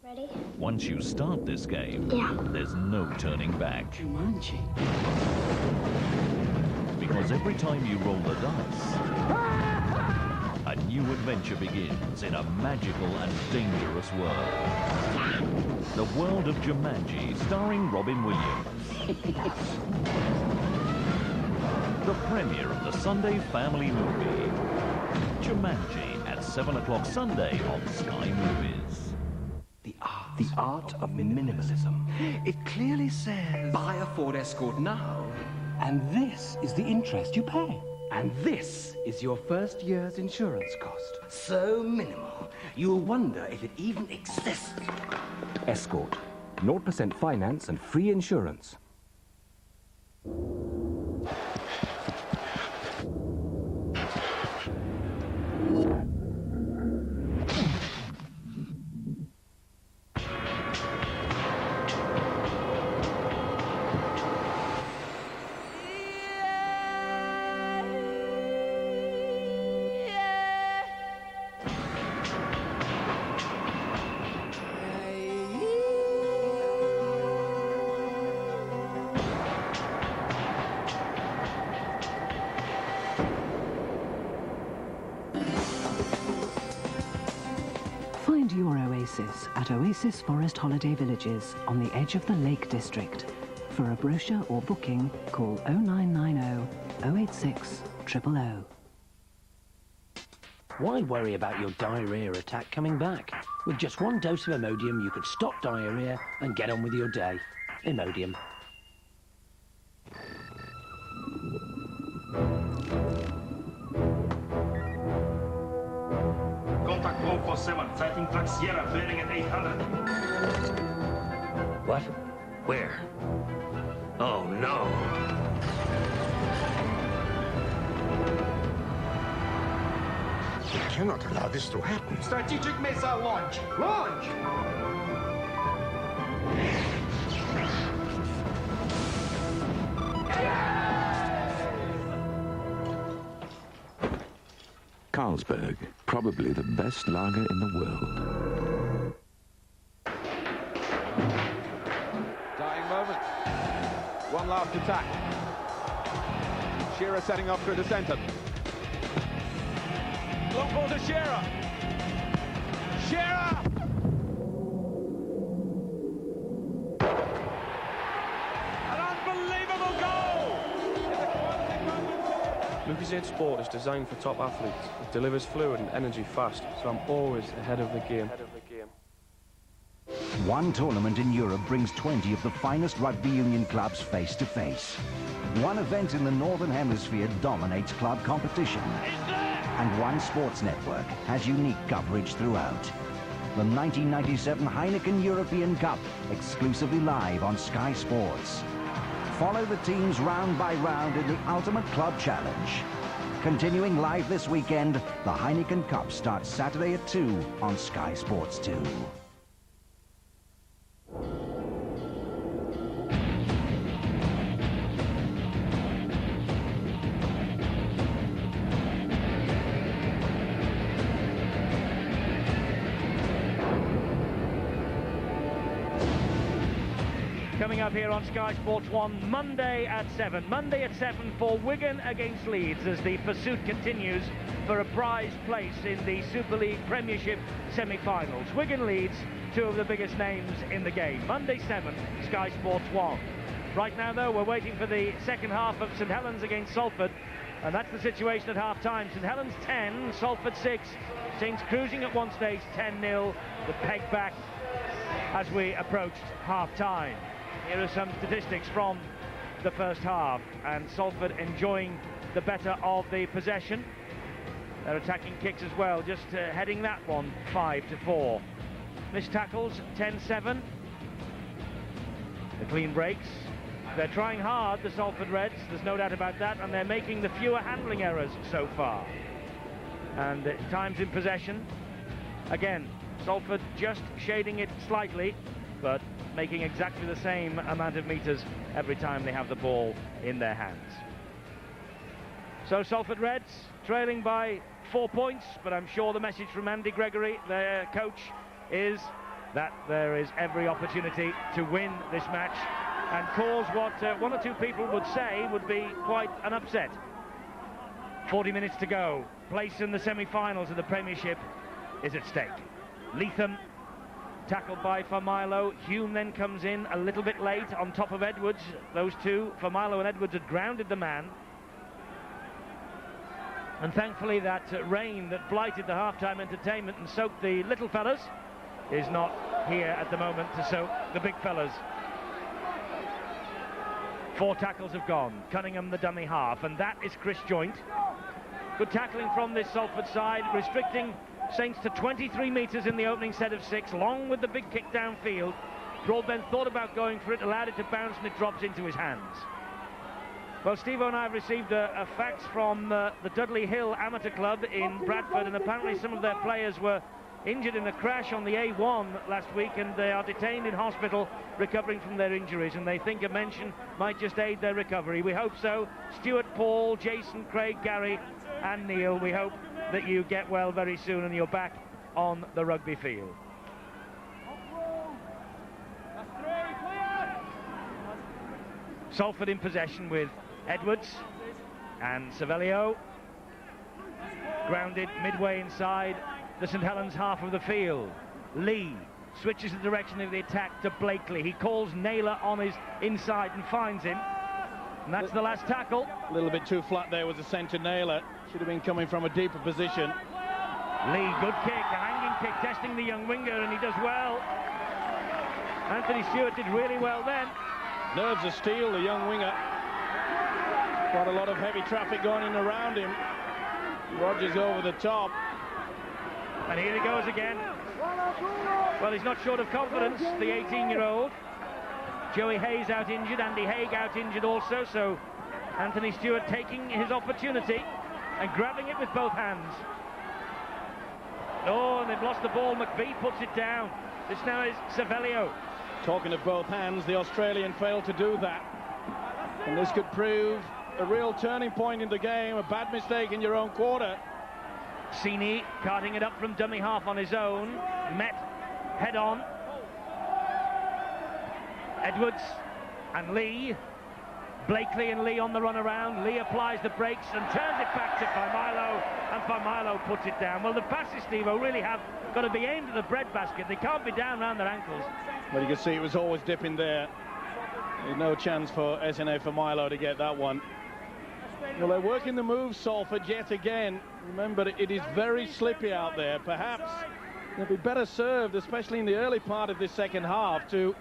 Ready? Once you start this game, there's no turning back. Jumanji. Because every time you roll the dice, a new adventure begins in a magical and dangerous world. The world of Jumanji, starring Robin Williams. The premiere of the Sunday family movie. Jumanji at 7 o'clock Sunday on Sky Movies. The art of minimalism. It clearly says, buy a Ford Escort now. And this is the interest you pay. And this is your first year's insurance cost. So minimal, you'll wonder if it even exists. Escort. 0% finance and free insurance. Find your oasis at Oasis Forest Holiday Villages on the edge of the Lake District. For a brochure or booking, call 0990 086 000. Why worry about your diarrhea attack coming back? With just one dose of Imodium, you could stop diarrhea and get on with your day. Imodium. Contact 147, sighting track Sierra, bearing at 800. What? Where? Oh, no. We cannot allow this to happen. Strategic missile launch. Launch! Carlsberg, probably the best lager in the world. Dying moment. One last attack. Shearer setting off through the centre. Long ball to Shearer. Shearer! An unbelievable goal! Lucozade Sport is designed for top athletes. It delivers fluid and energy fast, so I'm always ahead of the game. One tournament in Europe brings 20 of the finest rugby union clubs face to face. One event in the Northern Hemisphere dominates club competition. And one sports network has unique coverage throughout. The 1997 Heineken European Cup, exclusively live on Sky Sports. Follow the teams round by round in the Ultimate Club Challenge. Continuing live this weekend, the Heineken Cup starts Saturday at 2 on Sky Sports 2. Coming up here on Sky Sports 1, Monday at 7. Monday at 7 for Wigan against Leeds as the pursuit continues for a prized place in the Super League Premiership semi-finals. Wigan Leeds, two of the biggest names in the game. Monday 7, Sky Sports 1. Right now, though, we're waiting for the second half of St Helens against Salford. And that's the situation at half-time. St Helens 10, Salford 6. Saints cruising at one stage, 10-0. The peg back as we approached half-time. Here are some statistics from the first half, and Salford enjoying the better of the possession. They're attacking kicks as well, just heading that one 5-4. Missed tackles 10-7. The clean breaks. They're trying hard, the Salford Reds, there's no doubt about that, and they're making the fewer handling errors so far. And times in possession, again, Salford just shading it slightly, but making exactly the same amount of meters every time they have the ball in their hands. So Salford Reds trailing by 4 points, but I'm sure the message from Andy Gregory, their coach, is that there is every opportunity to win this match and cause what one or two people would say would be quite an upset. 40 minutes to go. Place in the semi-finals of the Premiership is at stake. Leatham tackled by Farmilo. Hume then comes in a little bit late on top of Edwards. Those two, Farmilo and Edwards, had grounded the man. And thankfully that rain that blighted the half-time entertainment and soaked the little fellas is not here at the moment to soak the big fellas. 4 tackles have gone. Cunningham the dummy half, and that is Chris Joint. Good tackling from this Salford side, restricting Saints to 23 metres in the opening set of 6, long with the big kick downfield. Broadbent thought about going for it, allowed it to bounce, and it drops into his hands. Well, Steve and I have received a fax from the Dudley Hill Amateur Club in Bradford, and apparently some of their players were injured in a crash on the A1 last week, and they are detained in hospital recovering from their injuries, and they think a mention might just aid their recovery. We hope so. Stuart, Paul, Jason, Craig, Gary and Neil, we hope that you get well very soon and you're back on the rugby field. Salford in possession with Edwards and Savelio. Grounded midway inside the St Helens half of the field. Lee switches the direction of the attack to Blakely. He calls Naylor on his inside and finds him. And that's the last tackle. A little bit too flat there was the centre. Naylor should have been coming from a deeper position. Lee, good kick, a hanging kick, testing the young winger, and he does well. Anthony Stewart did really well then. Nerves of steel, the young winger. Quite a lot of heavy traffic going in around him. Rogers over the top. And here he goes again. Well, he's not short of confidence, the 18-year-old. Joey Hayes out injured, Andy Haig out injured also, so Anthony Stewart taking his opportunity and grabbing it with both hands. Oh, and they've lost the ball. McVie puts it down. This now is Savelio. Talking of both hands, the Australian failed to do that. And this could prove a real turning point in the game, a bad mistake in your own quarter. Sini carting it up from dummy half on his own. Met head on. Edwards and Lee. Blakely and Lee on the run around. Lee applies the brakes and turns it back to Faimalo, and Faimalo puts it down. Well, the passes, Steve-O, really have got to be aimed at the breadbasket. They can't be down around their ankles. Well, you can see it was always dipping there. There's no chance for SNA Faimalo to get that one. Well, they're working the move, Salford, yet again. Remember, it is very slippy out there. Perhaps they'll be better served, especially in the early part of this second half, to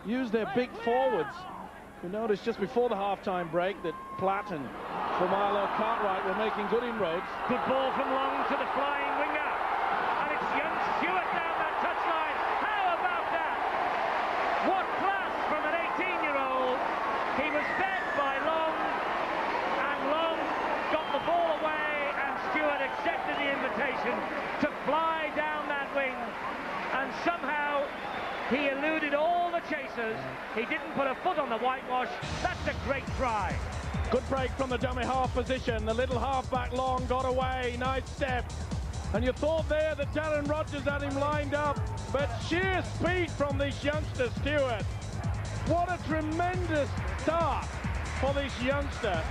use their big forwards. You noticed just before the half-time break that Platt and Faimalo Cartwright were making good inroads. Good ball from Long to the flying winger. And it's young Stewart down that touchline. How about that? What class from an 18-year-old. He was fed by Long, and Long got the ball away, and Stewart accepted the invitation to fly down that wing. And somehow he eluded all the chasers. He didn't put a foot on the whitewash. That's a great try. Good break from the dummy half position. The little halfback Long got away. Nice step. And you thought there that Darren Rogers had him lined up. But sheer speed from this youngster, Stewart. What a tremendous start for this youngster.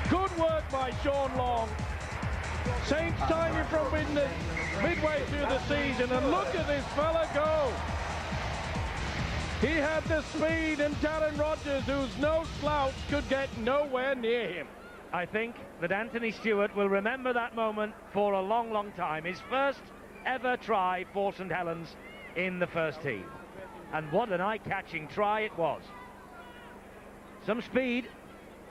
Good work by Sean Long. Saints timing from midway through the season. And look at this fella go. He had the speed, and Darren Rogers, who's no slouch, could get nowhere near him. I think that Anthony Stewart will remember that moment for a long, long time. His first ever try for St Helens in the first team. And what an eye-catching try it was. Some speed.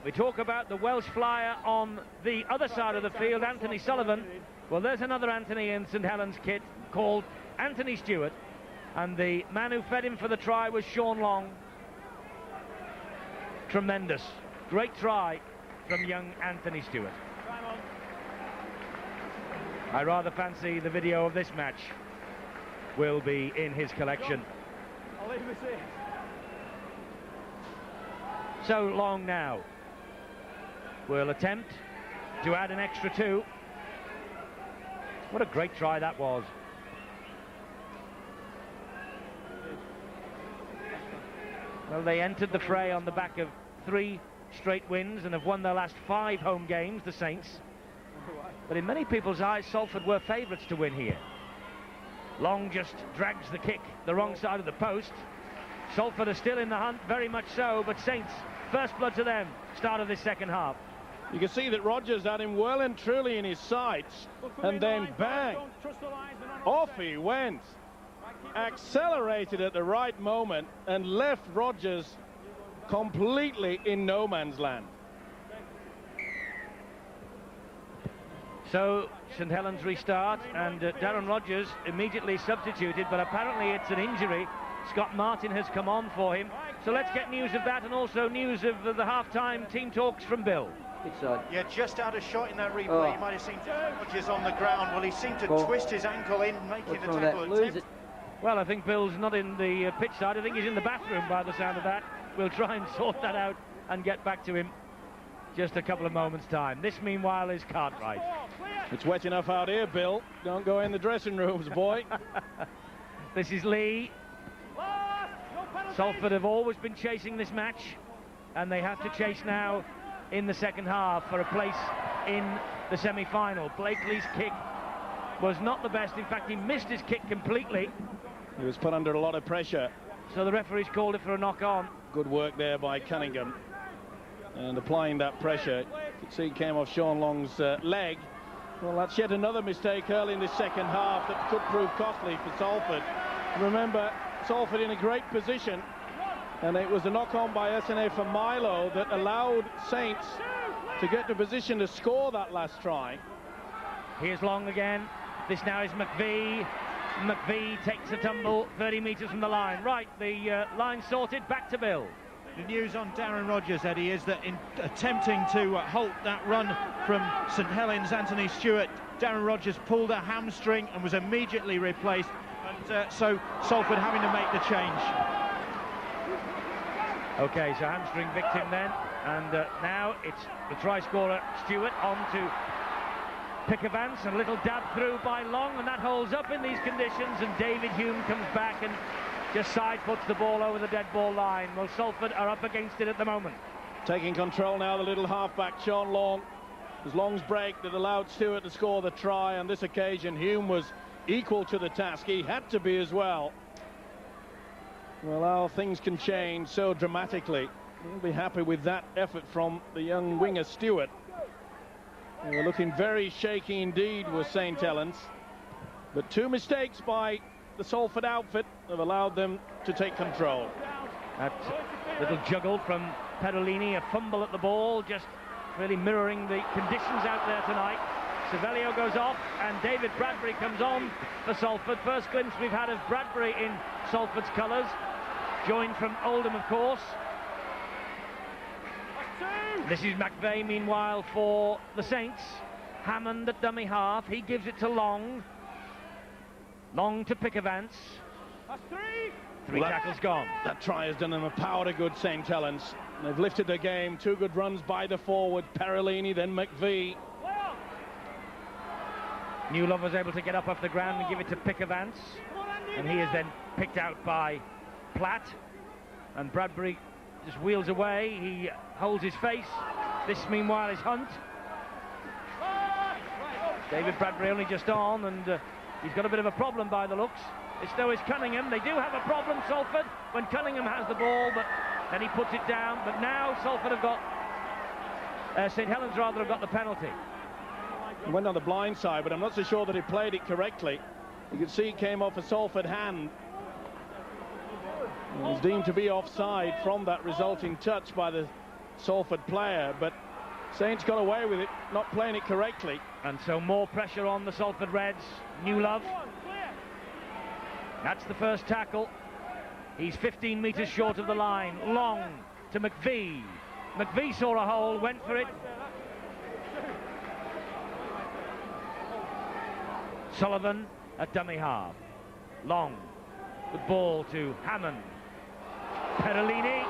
We talk about the Welsh flyer on the other side of the field, Anthony Sullivan. Well, there's another Anthony in St Helens kit called Anthony Stewart. And the man who fed him for the try was Sean Long. Tremendous. Great try from young Anthony Stewart. I rather fancy the video of this match will be in his collection. So Long now will attempt to add an extra two. What a great try that was. Well, they entered the fray on the back of 3 straight wins and have won their last 5 home games, the Saints. But in many people's eyes, Salford were favourites to win here. Long just drags the kick the wrong side of the post. Salford are still in the hunt, very much so, but Saints, first blood to them, start of this second half. You can see that Rogers had him well and truly in his sights, and then bang, off he went. Accelerated at the right moment and left Rogers completely in no man's land. So St Helens restart, and Darren Rogers immediately substituted, but apparently it's an injury. Scott Martin has come on for him. So let's get news of that, and also news of the half-time team talks from Bill. Yeah, just out of shot in that replay. You might have seen Rogers on the ground. Well, he seemed to twist his ankle in, making the tackle attempt. Well, I think Bill's not in the pitch side. I think he's in the bathroom by the sound of that. We'll try and sort that out and get back to him just a couple of moments' time. This, meanwhile, is Cartwright. It's wet enough out here, Bill. Don't go in the dressing rooms, boy. This is Lee. Salford have always been chasing this match, and they have to chase now in the second half for a place in the semi-final. Blakely's kick was not the best. In fact, he missed his kick completely. He was put under a lot of pressure. So the referee's called it for a knock-on. Good work there by Cunningham. And applying that pressure, you can see it came off Sean Long's leg. Well, that's yet another mistake early in the second half that could prove costly for Salford. Remember, Salford in a great position, and it was a knock-on by SNA for Milo that allowed Saints to get to position to score that last try. Here's Long again. This now is McVie. McVie takes a tumble 30 metres from the line. Right, the line sorted, back to Bill. The news on Darren Rogers, Eddie, is that in attempting to halt that run from St Helens, Anthony Stewart, Darren Rogers pulled a hamstring and was immediately replaced. And so Salford having to make the change. Okay, so hamstring victim then, and now it's the try scorer Stewart on to Pickavance, and a little dab through by Long, and that holds up in these conditions, and David Hume comes back and just side puts the ball over the dead ball line. Well, Salford are up against it at the moment. Taking control now, the little halfback Sean Long. It was Long's break that allowed Stewart to score the try. On this occasion, Hume was equal to the task. He had to be as well. Well, how things can change so dramatically. We'll be happy with that effort from the young winger Stewart. They were looking very shaky indeed with St Helens. But two mistakes by the Salford outfit have allowed them to take control. That little juggle from Perolini, a fumble at the ball, just really mirroring the conditions out there tonight. Savelio goes off and David Bradbury comes on for Salford. First glimpse we've had of Bradbury in Salford's colours, joined from Oldham, of course. This is McVeigh, meanwhile, for the Saints. Hammond at dummy half. He gives it to Long. Long to Pickavance. Three tackles gone. That try has done them a power to good St Helens. They've lifted the game. Two good runs by the forward, Perolini, then McVie. Newlove was able to get up off the ground and give it to Pickavance. And he is then picked out by Platt. And Bradbury just wheels away. He holds his face. This, meanwhile, is Hunt. David Bradbury only just on, and he's got a bit of a problem by the looks. It's though is Cunningham. They do have a problem, Salford, when Cunningham has the ball, but then he puts it down. But now Salford have got, St Helens rather, have got the penalty. He went on the blind side, but I'm not so sure that he played it correctly. You can see it came off a Salford hand. It was deemed to be offside from that resulting touch by the Salford player, but Saints got away with it, not playing it correctly. And so more pressure on the Salford Reds. Newlove. That's the first tackle. He's 15 metres short of the line. Long to McVie. McVie saw a hole, went for it. Sullivan at dummy half. Long. The ball to Hammond. Perolini.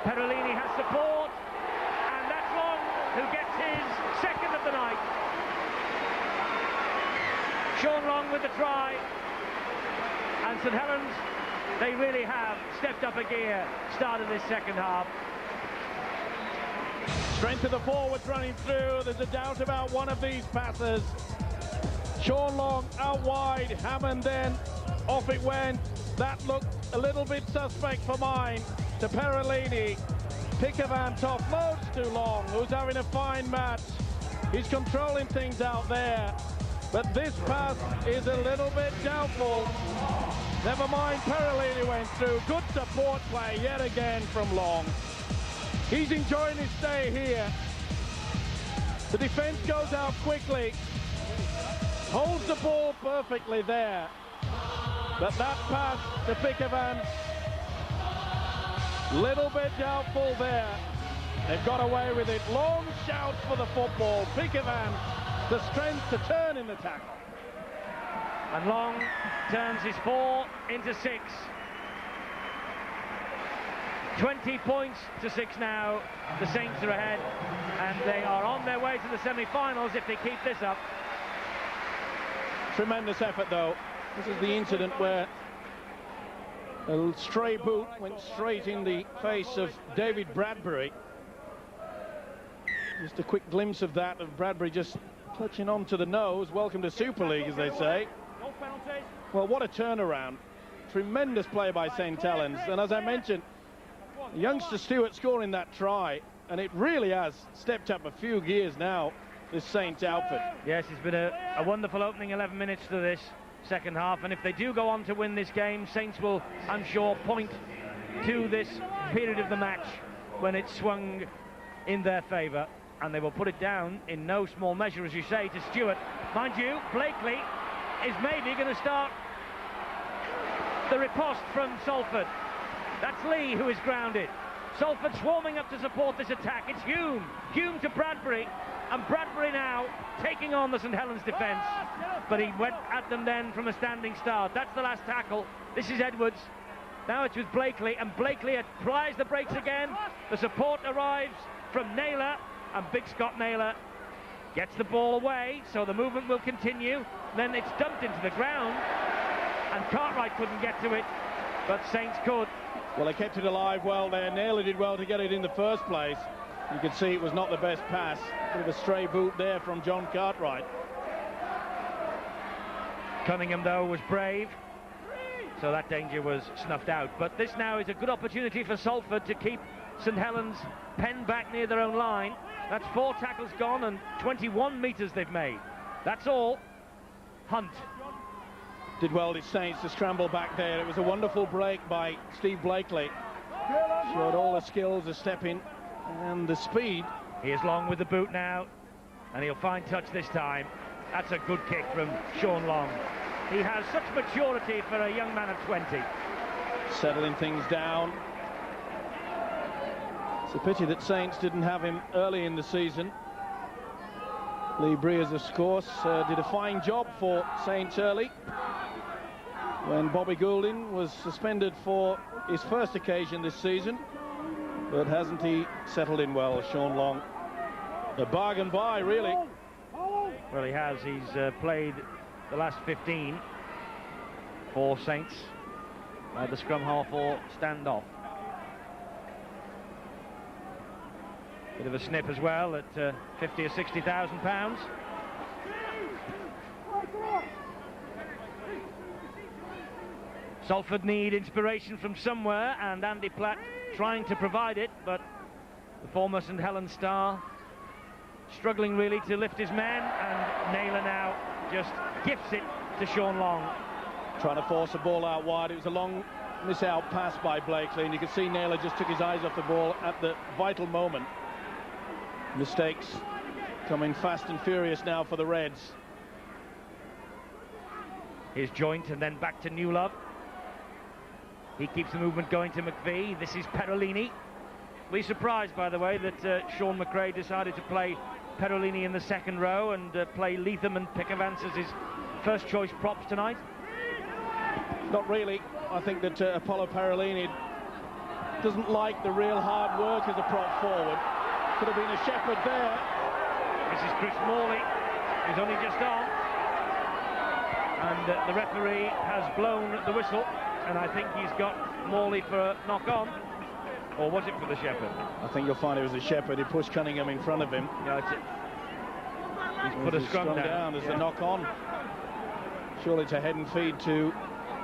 Perolini has support. And that's Long, who gets his second of the night. Sean Long with the try. And St Helens, they really have stepped up a gear, started this second half. Strength of the forwards running through. There's a doubt about one of these passes. Sean Long out wide. Hammond then. Off it went. That looked a little bit suspect for mine. To Perolini. Pickavance offloads too long, who's having a fine match. He's controlling things out there. But this pass is a little bit doubtful. Never mind, Perolini went through. Good support play yet again from Long. He's enjoying his stay here. The defence goes out quickly. Holds the ball perfectly there. But that pass to Pickavance, little bit doubtful there. They've got away with it. Long shouts for the football. Pickavance, the strength to turn in the tackle. And Long turns his 4 into 6. 20 points to 6 now. The Saints are ahead, and they are on their way to the semi-finals if they keep this up. Tremendous effort, though. This is the incident where a stray boot went straight in the face of David Bradbury. Just a quick glimpse of that, of Bradbury just clutching on to the nose. Welcome to Super League, as they say. Well, what a turnaround. Tremendous play by St Helens. And as I mentioned, youngster Stewart scoring that try, and it really has stepped up a few gears now this Saints outfit. Yes, it's been a wonderful opening 11 minutes to this second half, and if they do go on to win this game, Saints will, I'm sure, point to this period of the match when it swung in their favour, and they will put it down in no small measure, as you say, to Stewart. Mind you, Blakely is maybe going to start the riposte from Salford. That's Lee who is grounded. Salford swarming up to support this attack. It's Hume to Bradbury, and Bradbury now taking on the St Helens defence, but he went at them then from a standing start. That's the last tackle. This is Edwards. Now it's with Blakely, and Blakely applies the brakes again. The support arrives from Naylor, and big Scott Naylor gets the ball away, so the movement will continue. Then it's dumped into the ground, and Cartwright couldn't get to it, but Saints could. Well, they kept it alive well there. Naylor did well to get it in the first place. You could see it was not the best pass. Bit of a stray boot there from John Cartwright. Cunningham, though, was brave, so that danger was snuffed out. But this now is a good opportunity for Salford to keep St Helens penned back near their own line. That's 4 tackles gone and 21 metres they've made. That's all. Hunt did well, the Saints, to scramble back there. It was a wonderful break by Steve Blakely. Showed all the skills, the stepping and the speed. He is long with the boot now, and he'll find touch this time. That's a good kick from Sean Long. He has such maturity for a young man of 20. Settling things down. It's a pity that Saints didn't have him early in the season. Lee Breers, of course, did a fine job for Saints early when Bobby Goulding was suspended for his first occasion this season. But hasn't he settled in well, Sean Long? A bargain buy, really. Well, he has. He's played the last 15 for Saints. The scrum half or standoff. Bit of a snip as well at 50 or 60,000 pounds. Salford need inspiration from somewhere, and Andy Platt trying to provide it, but the former St Helens star struggling really to lift his men, and Naylor now just gifts it to Sean Long. Trying to force the ball out wide. It was a long miss-out pass by Blakely, and you could see Naylor just took his eyes off the ball at the vital moment. Mistakes coming fast and furious now for the Reds. Here's Joint, and then back to Newlove. He keeps the movement going to McVie. This is Perolini. We're surprised, by the way, that Sean McRae decided to play Perolini in the second row and play Leatham and Pickavance as his first choice props tonight. Not really. I think that Apollo Perolini doesn't like the real hard work as a prop forward. Could have been a shepherd there. This is Chris Morley, who's only just on. And the referee has blown the whistle, and I think he's got Morley for a knock-on. Or was it for the shepherd? I think you'll find it was a shepherd. He pushed Cunningham in front of him. Yeah, he's put a scrum down. There's a knock-on. Surely it's a head and feed to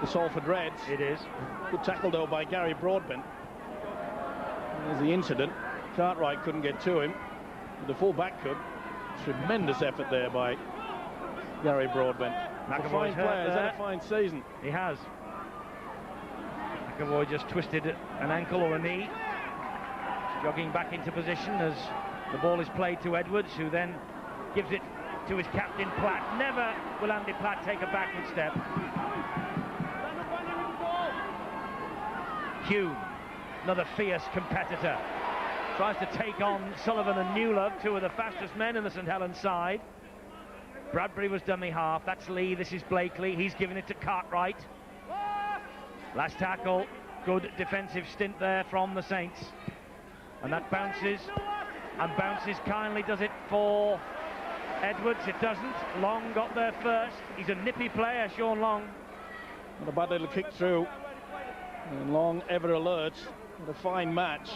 the Salford Reds. It is. Good tackle, though, by Gary Broadbent. There's the incident. Cartwright couldn't get to him. The full-back could. Tremendous effort there by Gary Broadbent. A fine player. He's had a fine season. He has. McAvoy just twisted an ankle or a knee. Jogging back into position as the ball is played to Edwards, who then gives it to his captain, Platt. Never will Andy Platt take a backward step. Hume, another fierce competitor, tries to take on Sullivan and Newlove, two of the fastest men in the St Helens side. Bradbury was dummy half. That's Lee. This is Blakely. He's giving it to Cartwright. Last tackle. Good defensive stint there from the Saints. And that bounces. And bounces kindly. Does it for Edwards? It doesn't. Long got there first. He's a nippy player, Sean Long. And a bad little kick through. And Long ever alert. What a fine match.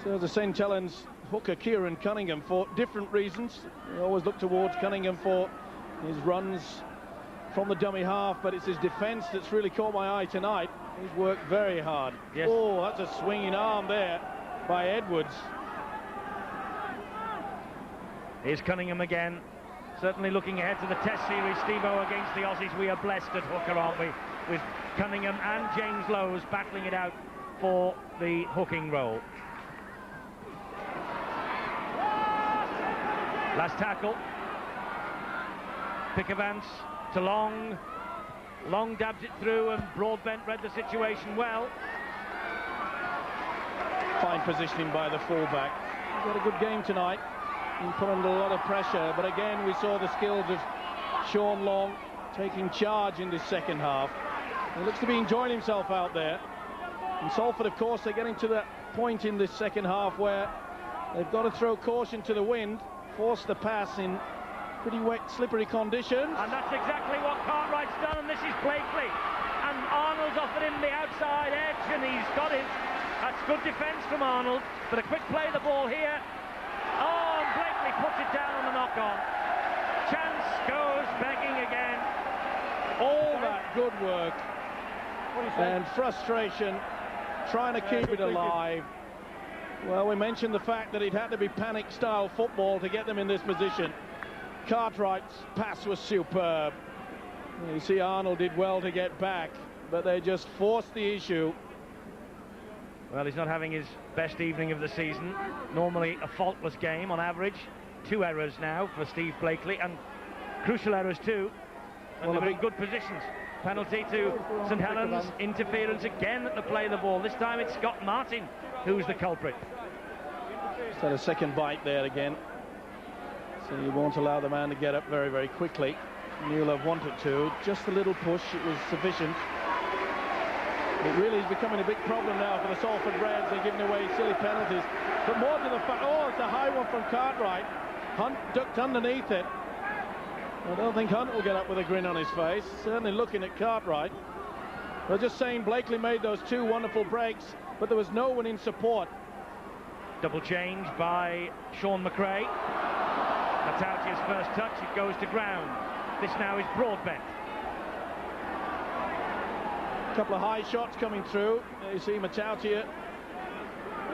So the St Helens hooker Kieran Cunningham, for different reasons. We always look towards Cunningham for his runs from the dummy half, but it's his defence that's really caught my eye tonight. He's worked very hard. Yes. Oh, that's a swinging arm there by Edwards. Here's Cunningham again. Certainly looking ahead to the Test series, Steve-O, against the Aussies. We are blessed at hooker, aren't we? With Cunningham and James Lowes battling it out for the hooking role. Last tackle. Pickavance to Long. Long dabs it through, and Broadbent read the situation well. Fine positioning by the fullback. He's had a good game tonight. He put under a lot of pressure, but again we saw the skills of Sean Long taking charge in this second half. He looks to be enjoying himself out there. And Salford, of course, they're getting to that point in this second half where they've got to throw caution to the wind, force the pass in pretty wet, slippery conditions. And that's exactly what Cartwright's done, and this is Blakely. And Arnold's offered him the outside edge, and he's got it. That's good defence from Arnold, but a quick play of the ball here. Oh, and Blakely puts it down on the knock-on. Chance goes begging again. All that good work and frustration, trying to keep it alive. Well, we mentioned the fact that it had to be panic-style football to get them in this position. Cartwright's pass was superb. You see Arnold did well to get back, but they just forced the issue. Well, he's not having his best evening of the season. Normally a faultless game on average. 2 errors now for Steve Blakely, and crucial errors too. And well, they're in good positions. Penalty to St Helens, interference again at the play of the ball. This time it's Scott Martin who's the culprit. Just had a second bite there again. So you won't allow the man to get up very, very quickly. You'll have wanted to. Just a little push, it was sufficient. It really is becoming a big problem now for the Salford Reds. They're giving away silly penalties. But more to the fact, oh, it's a high one from Cartwright. Hunt ducked underneath it. I don't think Hunt will get up with a grin on his face. Certainly looking at Cartwright. They're just saying Blakely made those 2 wonderful breaks, but there was no one in support. Double change by Sean McRae. Matautia's first touch, it goes to ground. This now is Broadbent. A couple of high shots coming through. You see Matautia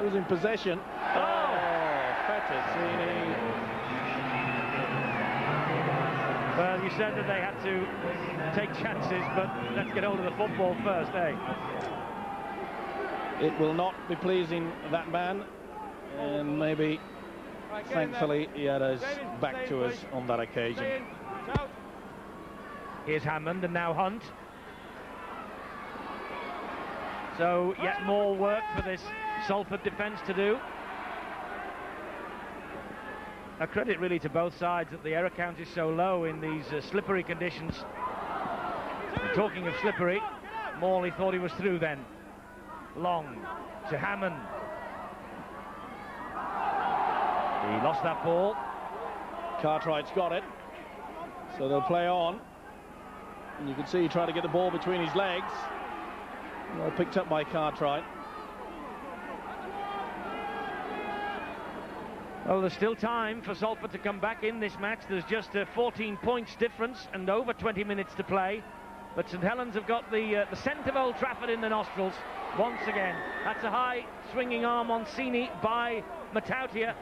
losing possession. Oh, Fettuccine. Well, you said that they had to take chances, but let's get hold of the football first, eh? It will not be pleasing that man, and maybe, thankfully, he had his back to us on that occasion. Here's Hammond, and now Hunt. So, yet more work for this Salford defence to do. A credit really to both sides that the error count is so low in these slippery conditions. And talking of slippery, Morley thought he was through then. Long to Hammond. He lost that ball. Cartwright's got it, so they'll play on. And you can see he tried to get the ball between his legs. Well, picked up by Cartwright. Well, there's still time for Salford to come back in this match. There's just 14 points difference and over 20 minutes to play. But St Helens have got the scent of Old Trafford in the nostrils once again. That's a high swinging arm on Sini by Matautia.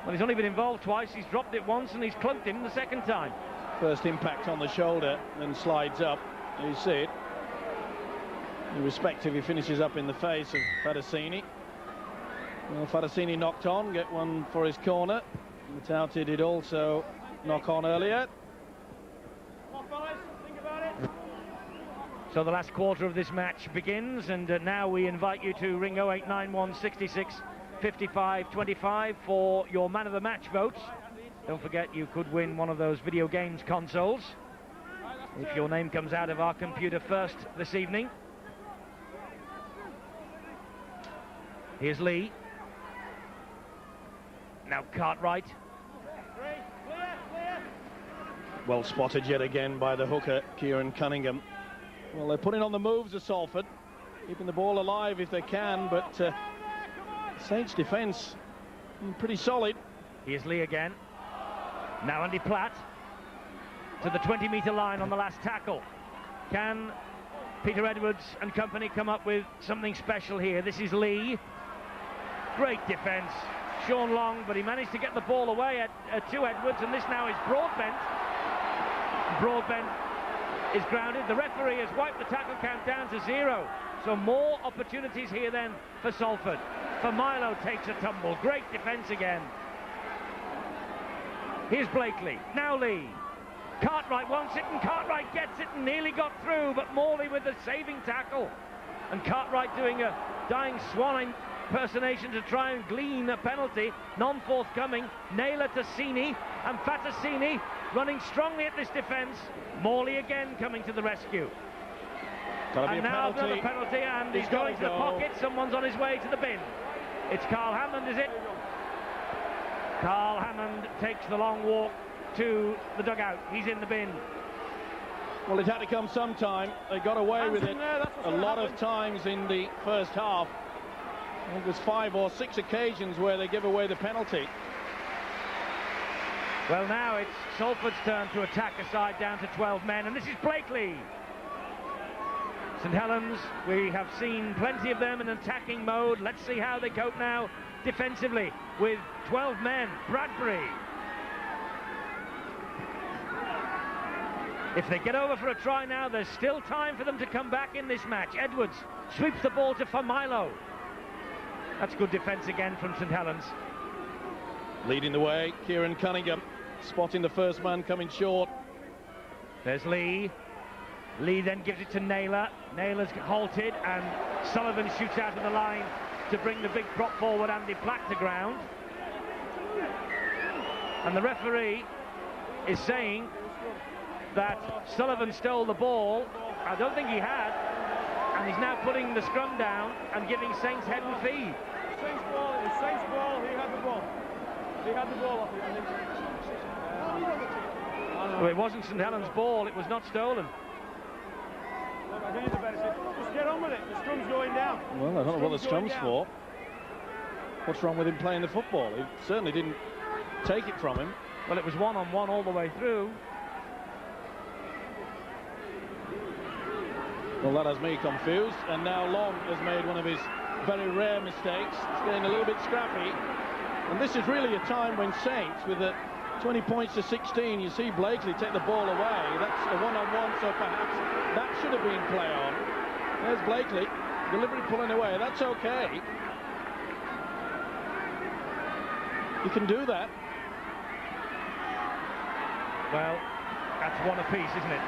Well, he's only been involved twice. He's dropped it once and he's clunked him the second time. First impact on the shoulder, then slides up. You see it. Irrespective, he finishes up in the face of Fettuccine. Well, Fettuccine knocked on, get one for his corner. Matautia did also knock on earlier. So the last quarter of this match begins, and now we invite you to ring 0891 66 55 25 for your man of the match votes. Don't forget, you could win one of those video games consoles if your name comes out of our computer first this evening. Here's Lee. Now Cartwright. Well spotted yet again by the hooker, Kieran Cunningham. Well, they're putting on the moves of Salford, keeping the ball alive if they can, but Saints' defence pretty solid. Here's Lee again. Now Andy Platt to the 20-metre line on the last tackle. Can Peter Edwards and company come up with something special here? This is Lee. Great defence. Sean Long, but he managed to get the ball away to Edwards, and this now is Broadbent. Broadbent is grounded. The referee has wiped the tackle count down to 0. So more opportunities here then for Salford. Milo takes a tumble. Great defence again. Here's Blakely. Now Lee. Cartwright wants it, and Cartwright gets it and nearly got through, but Morley with the saving tackle. And Cartwright doing a dying swan impersonation to try and glean a penalty. None forthcoming. Naylor to Sini, and Fatasini running strongly at this defence. Morley again coming to the rescue. And now another penalty, and he's going to the pocket. Someone's on his way to the bin. It's Carl Hammond, is it? Carl Hammond takes the long walk to the dugout. He's in the bin. Well, it had to come sometime. They got away with it a lot of times in the first half. I think there's 5 or 6 occasions where they give away the penalty. Well, now it's Salford's turn to attack a side down to 12 men, and this is Blakely. St Helens, we have seen plenty of them in attacking mode. Let's see how they cope now defensively with 12 men. Bradbury. If they get over for a try now, there's still time for them to come back in this match. Edwards sweeps the ball to Milo. That's good defence again from St Helens. Leading the way, Kieran Cunningham, spotting the first man coming short. There's Lee. Lee then gives it to Naylor. Naylor's halted, and Sullivan shoots out of the line to bring the big prop forward Andy Platt to ground. And the referee is saying that Sullivan stole the ball. I don't think he had, and he's now putting the scrum down and giving Saints head and feed. Saints ball, he had the ball. He had the ball off it. Well, it wasn't St Helens' ball, it was not stolen. Just get on with it, the scrum's going down. Well, I don't know what the scrum's for. What's wrong with him playing the football? He certainly didn't take it from him. Well, it was one-on-one all the way through. Well, that has me confused, and now Long has made one of his very rare mistakes. It's getting a little bit scrappy, and this is really a time when Saints, with a 20 points to 16, you see Blakely take the ball away. That's a one-on-one, so perhaps that should have been play on. There's Blakely, deliberately pulling away. That's okay. You can do that. Well, that's one apiece, isn't it?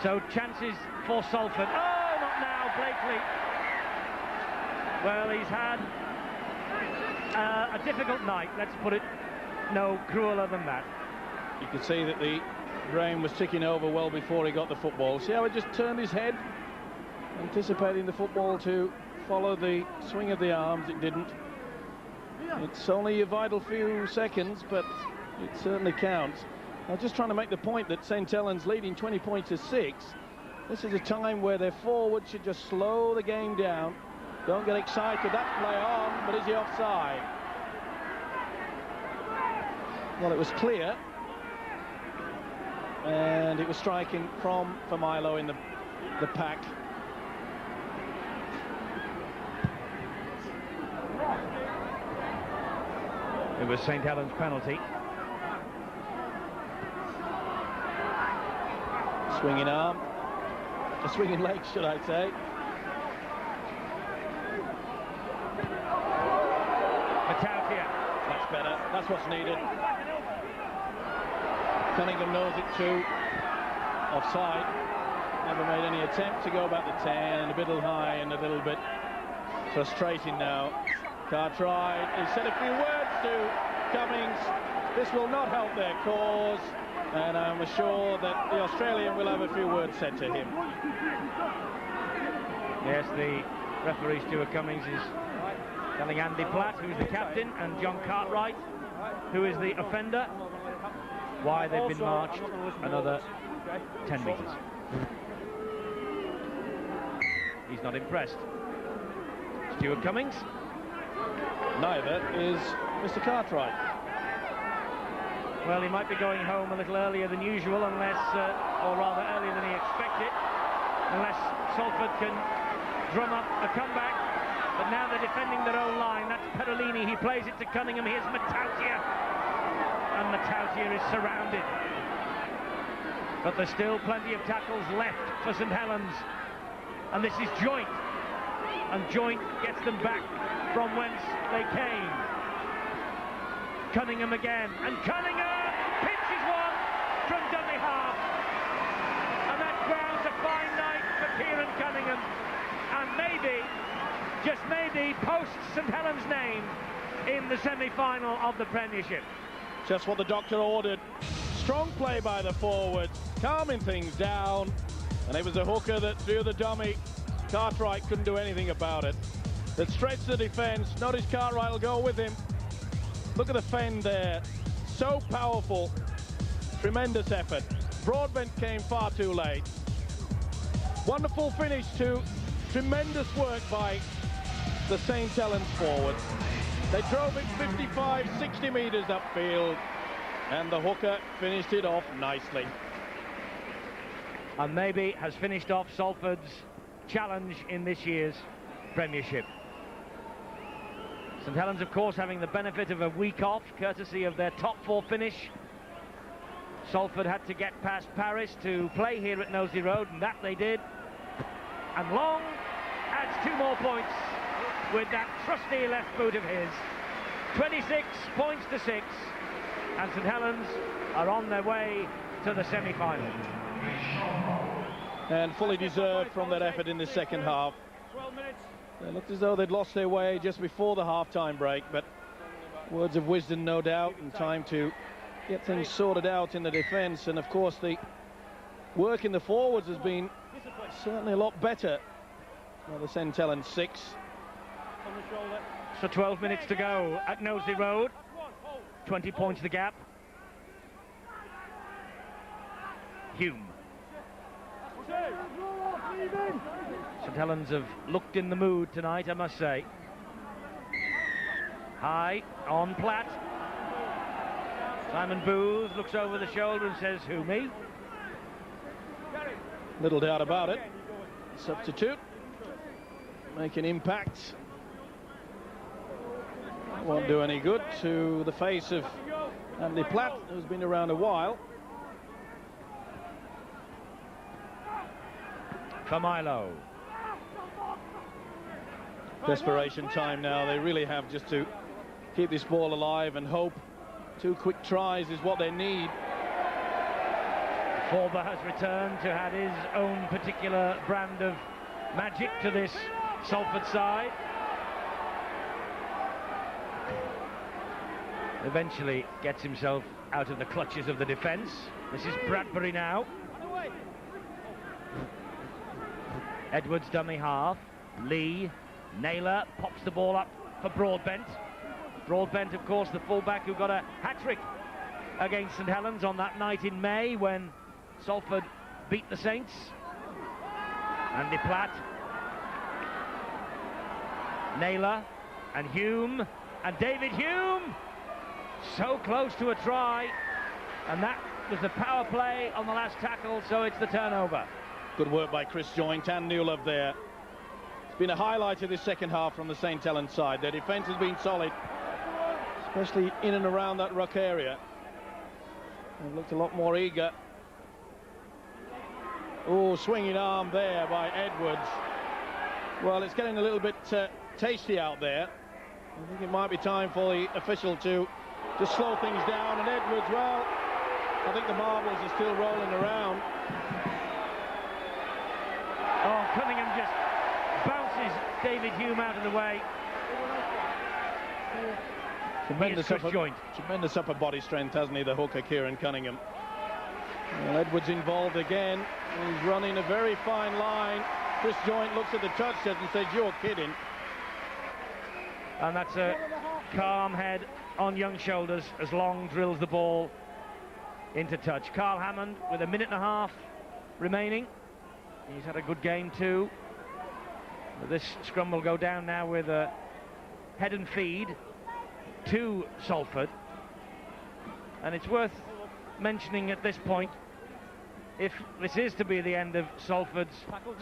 So chances for Salford. Oh, not now, Blakely. Well, he's had a difficult night, let's put it no crueler than that. You could see that the brain was ticking over well before he got the football. See how he just turned his head, anticipating the football to follow the swing of the arms. It didn't. It's only a vital few seconds, but it certainly counts. I was just trying to make the point that St Helens leading 20 points to 6. This is a time where their forward should just slow the game down. Don't get excited. That's play on, but is he offside? Well, it was clear, and it was striking from Milo in the pack. It was St Helens' penalty. Swinging arm, a swinging leg, should I say. Matautia. That's better. That's what's needed. Cunningham knows it too. Offside. Never made any attempt to go back the 10, and a bit high and a little bit frustrating now. Cartwright, he said a few words to Cummings. This will not help their cause, and I'm sure that the Australian will have a few words said to him. Yes, the referee Stuart Cummings is telling Andy Platt, who's the captain, and John Cartwright, who is the offender, why they've been marched another 10 metres. He's not impressed. Stuart Cummings. Neither is Mr. Cartwright. Well, he might be going home a little earlier than usual, unless, or rather earlier than he expected, unless Salford can drum up a comeback. But now they're defending their own line. That's Perolini. He plays it to Cunningham. Here's Matautia. And Matautia is surrounded. But there's still plenty of tackles left for St Helens. And this is Joint. And Joint gets them back from whence they came. Cunningham again. And Cunningham pinches one from dummy half. And that crowns a fine night for Kieran Cunningham. And maybe, just maybe, posts St Helens' name in the semi-final of the Premiership. Just what the doctor ordered. Strong play by the forwards, calming things down, and it was a hooker that threw the dummy. Cartwright couldn't do anything about it. That stretched the defence. Notice Cartwright will go with him. Look at the fend there. So powerful. Tremendous effort. Broadbent came far too late. Wonderful finish too. Tremendous work by the St Helens forwards. They drove it 55, 60 metres upfield. And the hooker finished it off nicely. And maybe has finished off Salford's challenge in this year's Premiership. St Helens, of course, having the benefit of a week off, courtesy of their top four finish. Salford had to get past Paris to play here at Nosey Road, and that they did. And Long adds 2 more points with that trusty left boot of his. 26 points to 6. And St Helens are on their way to the semi-final. And fully deserved from that effort in the second half. It looked as though they'd lost their way just before the half-time break, but words of wisdom, no doubt, and time to get things sorted out in the defence. And, of course, the work in the forwards has been certainly a lot better. Well, the St Helens 6. So 12 minutes to go at Nosey Road. 20 points the gap. Hume. St Helens have looked in the mood tonight, I must say. High on Platt. Simon Booth looks over the shoulder and says, "Who, me?" Little doubt about it. Substitute. Make an impact. Won't do any good to the face of Andy Platt, who's been around a while. For Milo. Desperation time now. They really have just to keep this ball alive and hope. 2 quick tries is what they need. Forber has returned to add his own particular brand of magic to this Salford side. Eventually gets himself out of the clutches of the defence. This is Bradbury now. Edwards dummy half. Lee. Naylor pops the ball up for Broadbent. Broadbent, of course, the fullback who got a hat-trick against St Helens on that night in May when Salford beat the Saints. Andy Platt. Naylor and Hume and David Hume. So close to a try, and that was the power play on the last tackle, so it's the turnover. Good work by Chris Joint and Newlove there. It's been a highlight of this second half from the St Helens side. Their defence has been solid, especially in and around that ruck area. They've looked a lot more eager. Oh, swinging arm there by Edwards. Well, it's getting a little bit tasty out there. I think it might be time for the official to just slow things down. And Edwards, well, I think the marbles are still rolling around. Oh, Cunningham just bounces David Hume out of the way. Tremendous upper body strength, hasn't he, the hooker Kieran Cunningham. Well, Edwards involved again. He's running a very fine line. Chris Joint looks at the touch set and says, "You're kidding." And that's a calm head on young shoulders as Long drills the ball into touch. Carl Hammond with 1.5 minutes remaining. He's had a good game too. But this scrum will go down now with a head and feed to Salford. And it's worth mentioning at this point, if this is to be the end of Salford's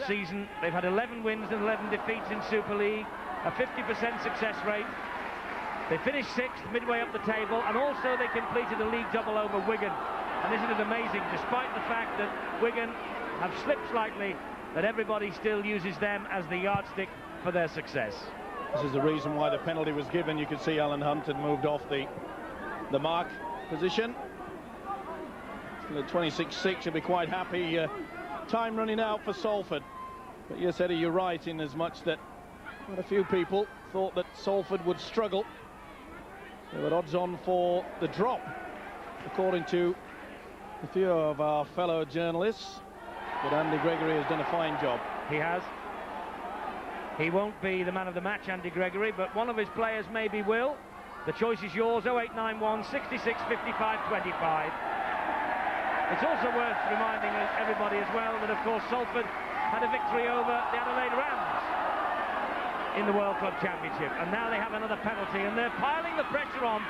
season, they've had 11 wins and 11 defeats in Super League. a 50% success rate. They finished 6th midway up the table, and also they completed a league double over Wigan. And isn't it amazing, despite the fact that Wigan have slipped slightly, that everybody still uses them as the yardstick for their success. This is the reason why the penalty was given. You could see Alan Hunt had moved off the mark position. Still at 26-6, he'll be quite happy. Time running out for Salford. But yes, Eddie, you're right in as much that quite a few people thought that Salford would struggle. They were odds on for the drop, according to a few of our fellow journalists. But Andy Gregory has done a fine job. He has. He won't be the man of the match, Andy Gregory, but one of his players maybe will. The choice is yours, 0891 66 55 25. It's also worth reminding everybody as well that, of course, Salford had a victory over the Adelaide Rams in the World Club Championship, and now they have another penalty, and they're piling the pressure on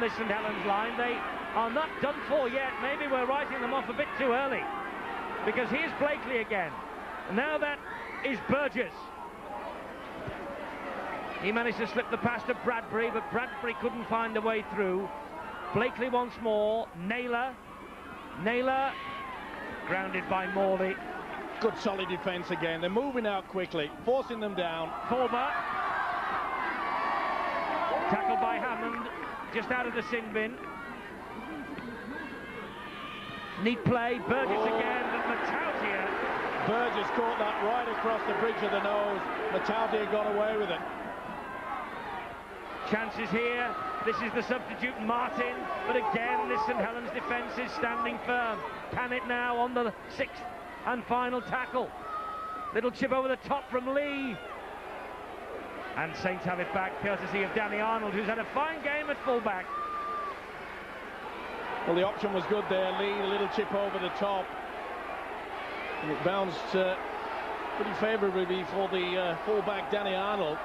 this St Helens line. They are not done for yet. Maybe we're writing them off a bit too early, because here's Blakely again. And now that is Burgess. He managed to slip the pass to Bradbury, but Bradbury couldn't find a way through. Blakely once more. Naylor, grounded by Morley. Good solid defence again. They're moving out quickly, forcing them down. Former. Tackled by Hammond, just out of the sin bin. Neat play, Burgess again, but Matautia. Burgess caught that right across the bridge of the nose. Matautia got away with it. Chances here. This is the substitute Martin, but again this St Helens defence is standing firm. Can it now on the 6th and final tackle? Little chip over the top from Lee. And Saints have it back courtesy of Danny Arnold, who's had a fine game at fullback. Well, the option was good there, Lee, a little chip over the top. And it bounced pretty favourably for the fullback Danny Arnold.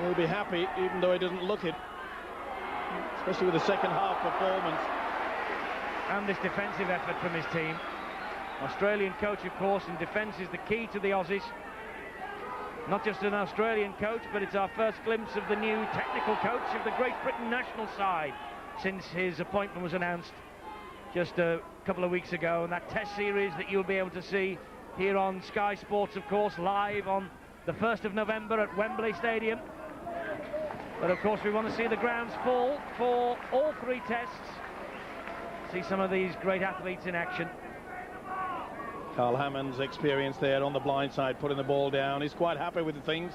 He'll be happy, even though he doesn't look it, especially with the second half performance. And this defensive effort from his team. Australian coach, of course, and defence is the key to the Aussies. Not just an Australian coach, but it's our first glimpse of the new technical coach of the Great Britain national side since his appointment was announced just a couple of weeks ago. And that test series that you'll be able to see here on Sky Sports, of course, live on the 1st of November at Wembley Stadium. But of course we want to see the grounds full for all 3 tests. See some of these great athletes in action. Carl Hammond's experience there on the blind side, putting the ball down. He's quite happy with the things.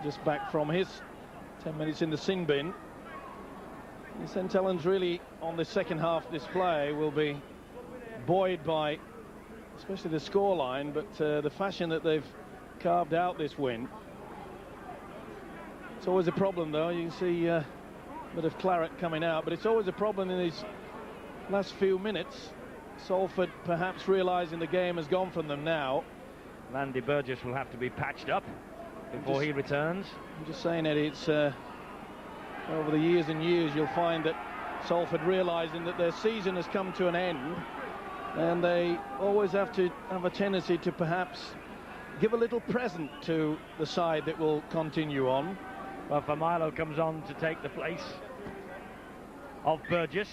Just back from his 10 minutes in the sin bin. And St Helens really on the second half display will be buoyed by especially the scoreline, but the fashion that they've carved out this win. It's always a problem though. You can see a bit of claret coming out, but it's always a problem in these last few minutes. Salford perhaps realising the game has gone from them now. Andy Burgess will have to be patched up before he returns. I'm just saying, Eddie, it's over the years and years you'll find that Salford realising that their season has come to an end, and they always have to have a tendency to perhaps give a little present to the side that will continue on. Well, Familo comes on to take the place of Burgess.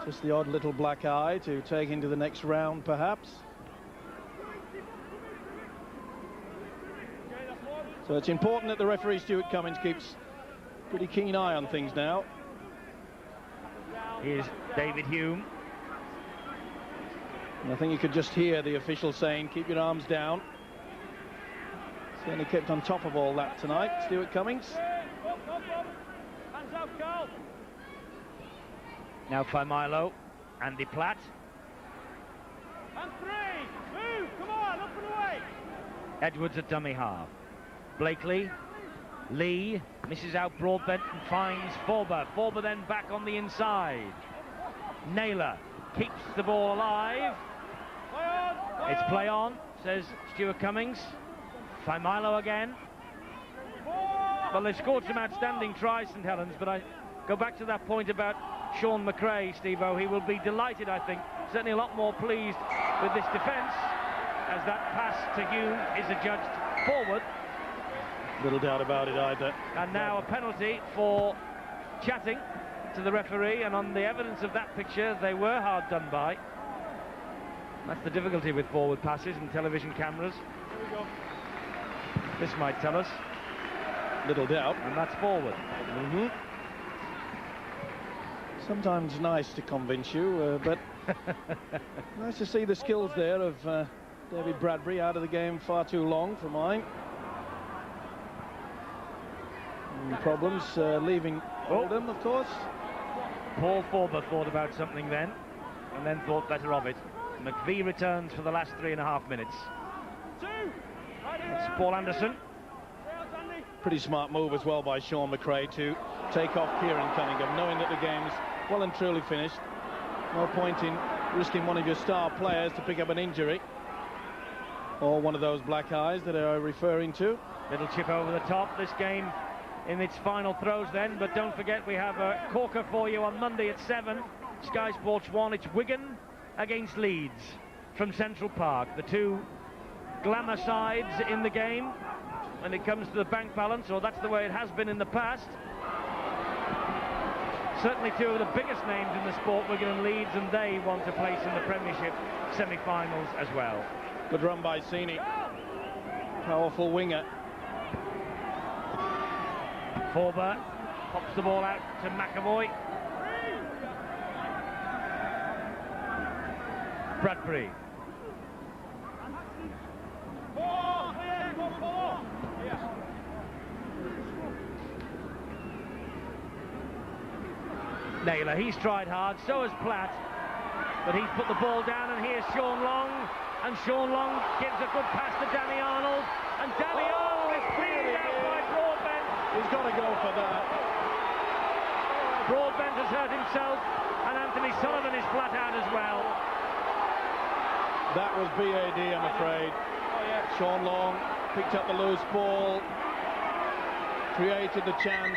Just the odd little black eye to take into the next round, perhaps. So it's important that the referee, Stuart Cummins, keeps a pretty keen eye on things now. Here's David Hume. And I think you could just hear the official saying, keep your arms down. Certainly kept on top of all that tonight, Stuart Cummins. Hands up, Carl. Now Familo, Andy Platt. And 3, move, come on, up and away. Edwards at dummy half. Blakely, Lee, misses out Broadbent and finds Forber. Forber then back on the inside. Naylor keeps the ball alive. It's play on, says Stuart Cummins. Familo again. Well, they've scored some outstanding tries, St Helens, but I go back to that point about Sean McRae, Steve-O. He will be delighted, I think, certainly a lot more pleased with this defence, as that pass to Hume is adjudged forward. Little doubt about it either. And now a penalty for chatting to the referee, and on the evidence of that picture, they were hard done by. That's the difficulty with forward passes and television cameras. This might tell us. Little doubt. And that's forward. Sometimes nice to convince you, but nice to see the skills there of David Bradbury out of the game far too long for mine. Problems leaving Oldham, of course. Paul Forber thought about something then, and then thought better of it. McVie returns for the last 3.5 minutes. That's Paul Anderson. Pretty smart move as well by Sean McRae to take off Kieran Cunningham, knowing that the game's well and truly finished. No point in risking one of your star players to pick up an injury, or one of those black eyes that are referring to. Little chip over the top. This game in its final throws then, but don't forget we have a corker for you on Monday at 7. Sky Sports 1. It's Wigan against Leeds from Central Park. The two glamour sides in the game when it comes to the bank balance, or that's the way it has been in the past. Certainly two of the biggest names in the sport, Wigan and Leeds, and they want a place in the Premiership semi-finals as well. Good run by Sini. Powerful winger. Forber pops the ball out to McAvoy. Bradbury. Naylor, he's tried hard, so has Platt, but he's put the ball down, and here's Sean Long, and Sean Long gives a good pass to Danny Arnold, and Danny Arnold is cleared out by Broadbent. He's got to go for that. Broadbent has hurt himself, and Anthony Sullivan is flat out as well. That was BAD, I'm afraid. Sean Long picked up the loose ball, created the chance.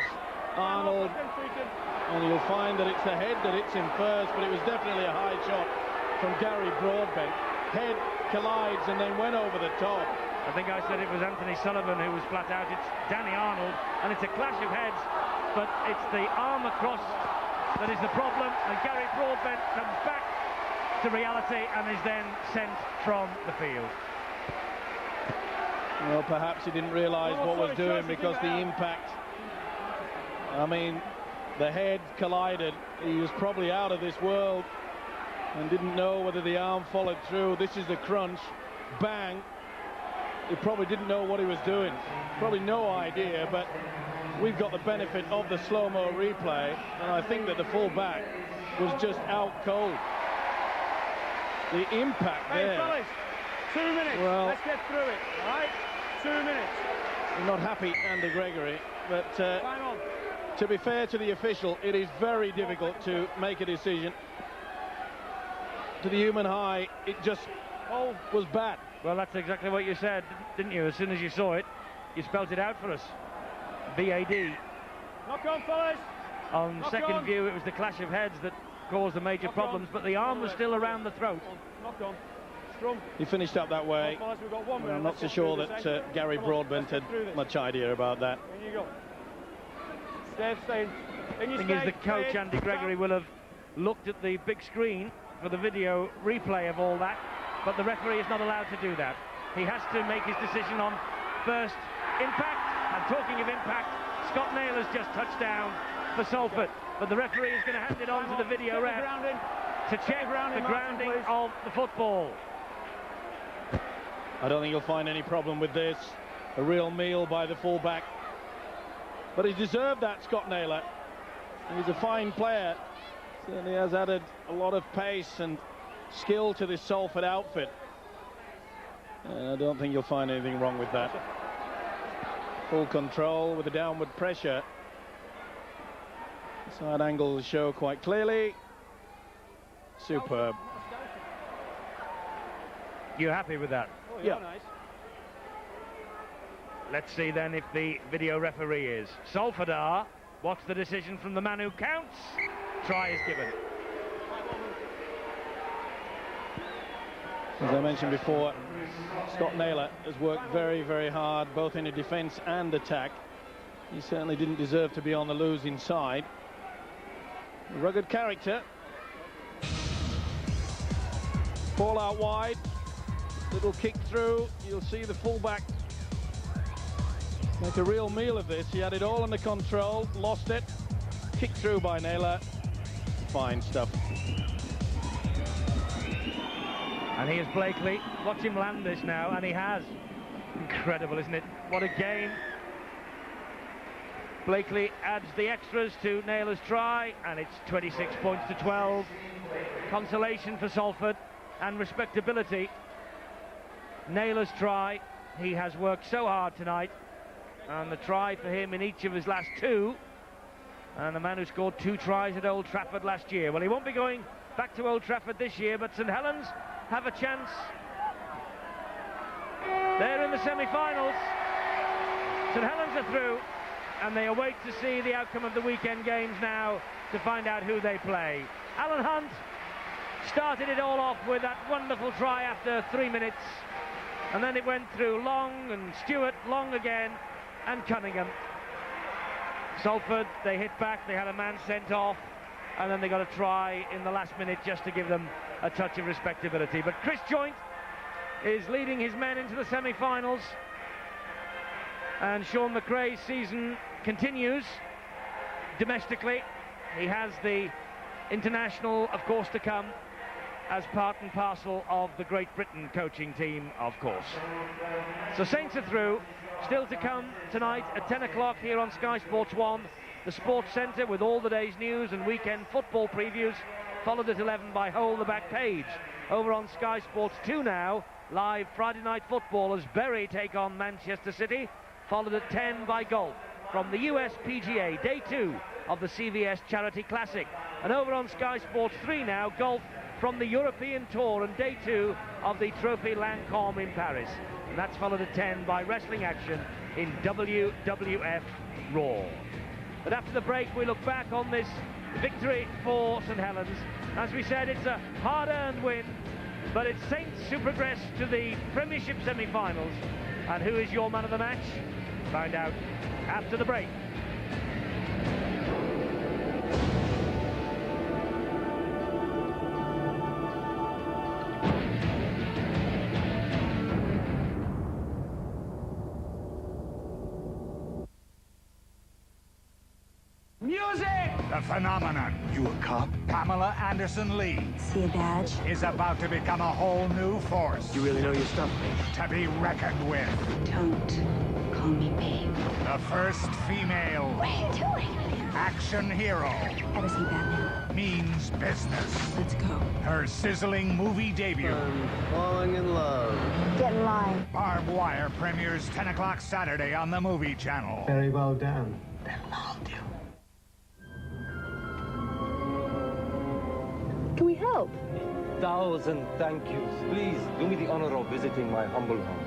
Arnold, and you'll find that it's the head that hits him first, but it was definitely a high shot from Gary Broadbent. Head collides and then went over the top. I think I said it was Anthony Sullivan who was flat out. It's Danny Arnold, and it's a clash of heads, but it's the arm across that is the problem, and Gary Broadbent comes back to reality and is then sent from the field. Well, perhaps he didn't realise what was doing, because the impact, I mean, the head collided. He was probably out of this world and didn't know whether the arm followed through. This is the crunch. Bang. He probably didn't know what he was doing. Probably no idea, but we've got the benefit of the slow-mo replay, and I think that the full-back was just out cold. The impact there. Fellas, 2 minutes. Well, let's get through it, all right? 2 minutes. I'm not happy, Andy Gregory, but to be fair to the official, it is very difficult to make a decision. To the human eye, it just was bad. Well, that's exactly what you said, didn't you? As soon as you saw it, you spelled it out for us. BAD. Knock on, fellas. On second view, it was the clash of heads that caused the major problems, but the arm was still around the throat. Knock on. Scrum. He finished up that way. We've got 1 minute. I'm not so sure that Gary Broadbent had much idea about that. In you go. Stay. The thing is, the coach, Andy Gregory, will have looked at the big screen for the video replay of all that, but the referee is not allowed to do that. He has to make his decision on first impact, and talking of impact, Scott Naylor's just touched down for Salford, but the referee is going to hand it on to the video ref to check the grounding of the football. I don't think you'll find any problem with this. A real meal by the fullback. But he deserved that, Scott Naylor. He's a fine player. Certainly has added a lot of pace and skill to this Salford outfit. And I don't think you'll find anything wrong with that. Full control with the downward pressure. Side angles show quite clearly. Superb. You happy with that? Oh, yeah. Nice. Let's see then if the video referee is. Salford are. What's the decision from the man who counts? Try is given. As I mentioned before, Scott Naylor has worked very, very hard, both in a defence and attack. He certainly didn't deserve to be on the losing side. Rugged character. Ball out wide. Little kick through. You'll see the fullback make a real meal of this. He had it all under control, lost it. Kick through by Naylor. Fine stuff. And here's Blakely. Watch him land this now, and he has. Incredible, isn't it? What a game. Blakely adds the extras to Naylor's try, and it's 26 points to 12. Consolation for Salford and respectability. Naylor's try, he has worked so hard tonight, and the try for him in each of his last two, and the man who scored 2 tries at Old Trafford last year. Well, he won't be going back to Old Trafford this year, but St Helens have a chance. They're in the semi-finals. St Helens are through, and they await to see the outcome of the weekend games now to find out who they play. Alan Hunt started it all off with that wonderful try after 3 minutes, and then it went through Long and Stewart, Long again, and Cunningham. Salford, they hit back, they had a man sent off, and then they got a try in the last minute just to give them a touch of respectability. But Chris Joynt is leading his men into the semi-finals, and Sean McRae's season continues domestically. He has the international, of course, to come as part and parcel of the Great Britain coaching team, of course. So Saints are through. Still to come tonight at 10 o'clock here on Sky Sports 1, the Sports Centre with all the day's news and weekend football previews, followed at 11 by Hold the Back Page. Over on Sky Sports 2 now, live Friday night football as Bury take on Manchester City, followed at 10 by golf from the US PGA, day 2 of the CVS Charity Classic. And over on Sky Sports 3 now, golf from the European Tour and day 2 of the Trophy Lancôme in Paris. And that's followed at 10 by wrestling action in WWF Raw. But after the break, we look back on this victory for St Helens. As we said, it's a hard-earned win, but it's Saints who progress to the Premiership semi-finals. And who is your man of the match? Find out after the break. Music! The phenomenon. You a cop? Pamela Anderson Lee. See a badge? Is about to become a whole new force. You really know your stuff, babe? To be reckoned with. Don't call me babe. The first female. What are you doing? Action hero. Ever see Batman? Means business. Let's go. Her sizzling movie debut. I'm falling in love. Get in line. Barbed Wire premieres 10 o'clock Saturday on the Movie Channel. Very well done. That'll hold you. Can we help? 1,000 thank yous. Please do me the honor of visiting my humble home.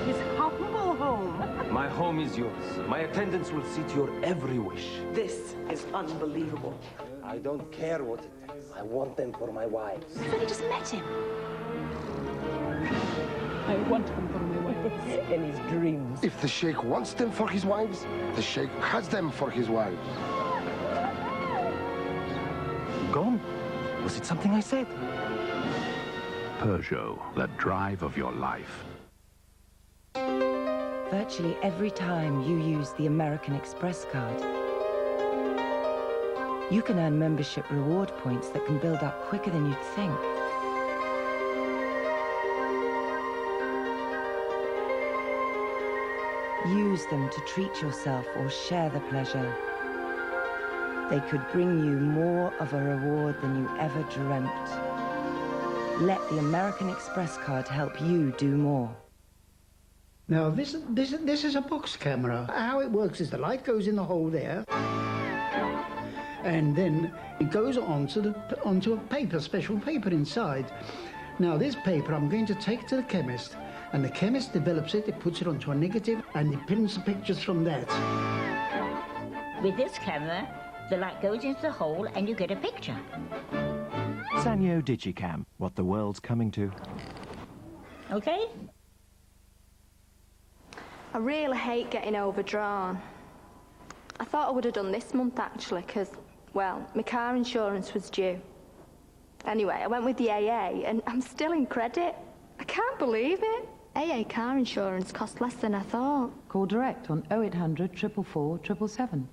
His humble home. My home is yours. My attendants will see to your every wish. This is unbelievable. I don't care what it is. I want them for my wives. I've only just met him. I want him for my wife. In his dreams. If the Sheikh wants them for his wives, the Sheikh has them for his wives. Gone? Was it something I said? Peugeot, the drive of your life. Virtually every time you use the American Express card, you can earn membership reward points that can build up quicker than you'd think. Use them to treat yourself or share the pleasure. They could bring you more of a reward than you ever dreamt. Let the American Express card help you do more. Now, this is a box camera. How it works is the light goes in the hole there, and then it goes onto a paper, special paper inside. Now, this paper I'm going to take to the chemist, and the chemist develops it, it puts it onto a negative, and it prints the pictures from that. With this camera, the light goes into the hole and you get a picture. Sanyo Digicam, what the world's coming to. Okay. I really hate getting overdrawn. I thought I would have done this month, actually, because, well, my car insurance was due. Anyway, I went with the AA, and I'm still in credit. I can't believe it. AA car insurance cost less than I thought. Call direct on 0800 444 777.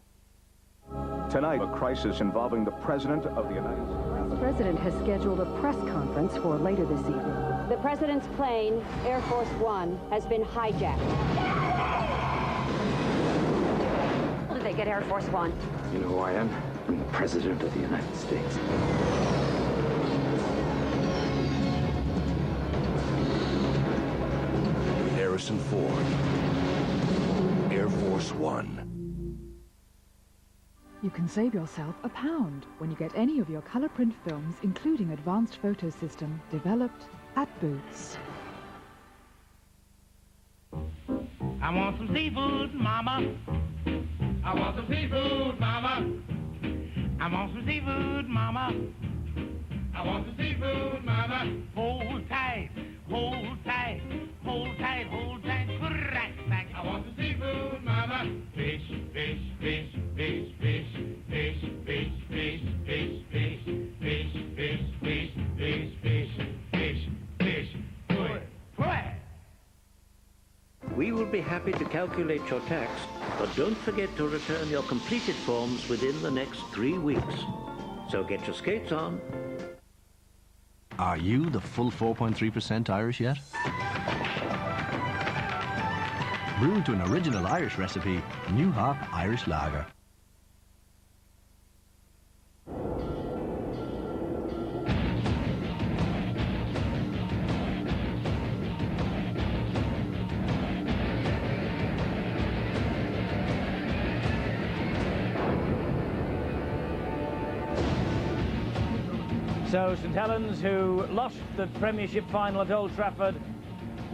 Tonight, a crisis involving the President of the United States. The President has scheduled a press conference for later this evening. The President's plane, Air Force One, has been hijacked. How did they get Air Force One? You know who I am? I'm the President of the United States. Harrison Ford, Air Force One. You can save yourself £1 when you get any of your colour print films, including advanced photo system, developed at Boots. I want some seafood, Mama. I want some seafood, Mama. I want some seafood, Mama. I want some seafood, Mama. Hold tight, hold tight, hold tight, hold tight. Put it right back. I want some seafood, Mama. Fish, fish, fish, fish, fish, fish, fish, fish, fish, fish, fish, fish, fish, fish, fish, fish, fish. Put it, put it. We will be happy to calculate your tax, but don't forget to return your completed forms within the next 3 weeks. So get your skates on. Are you the full 4.3% Irish yet? Brewed to an original Irish recipe, New Hop Irish Lager. So St Helens, who lost the Premiership final at Old Trafford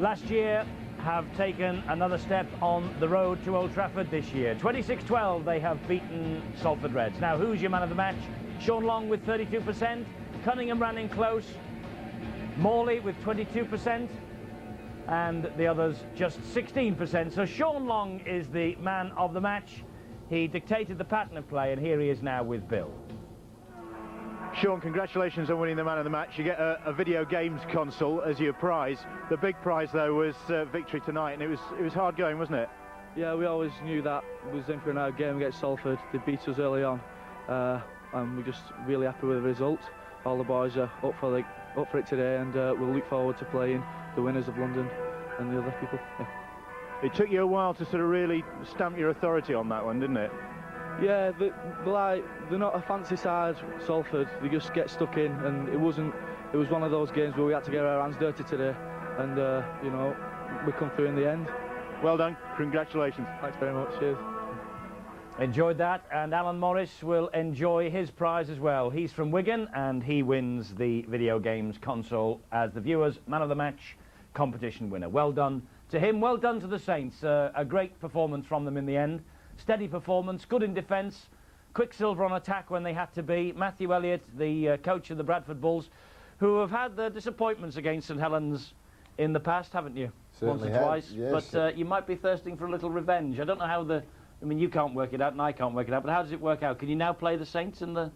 last year, have taken another step on the road to Old Trafford this year. 26-12, they have beaten Salford Reds. Now, who's your man of the match? Sean Long with 32%, Cunningham ran in close, Morley with 22%, and the others just 16%. So Sean Long is the man of the match. He dictated the pattern of play, and here he is now with Bill. Sean, congratulations on winning the man of the match. You get a video games console as your prize. The big prize, though, was victory tonight, and it was hard going, wasn't it? Yeah, we always knew that we was in for an out game against Salford. They beat us early on, and we're just really happy with the result. All the boys are up for it today, and we'll look forward to playing the winners of London and the other people. Yeah. It took you a while to sort of really stamp your authority on that one, didn't it? Yeah, they're not a fancy side, Salford. They just get stuck in, and it was one of those games where we had to get our hands dirty today, and you know, we come through in the end. Well done, congratulations. Thanks very much, cheers. Enjoyed that, and Alan Morris will enjoy his prize as well. He's from Wigan, and he wins the video games console as the viewers' man of the match competition winner. Well done to him, well done to the Saints. A great performance from them in the end. Steady performance, good in defence, Quicksilver on attack when they had to be. Matthew Elliott, the coach of the Bradford Bulls, who have had the disappointments against St Helens in the past, haven't you? Certainly once or twice. Yes. But you might be thirsting for a little revenge. I don't know how I mean, you can't work it out and I can't work it out, but how does it work out? Can you now play the Saints in the...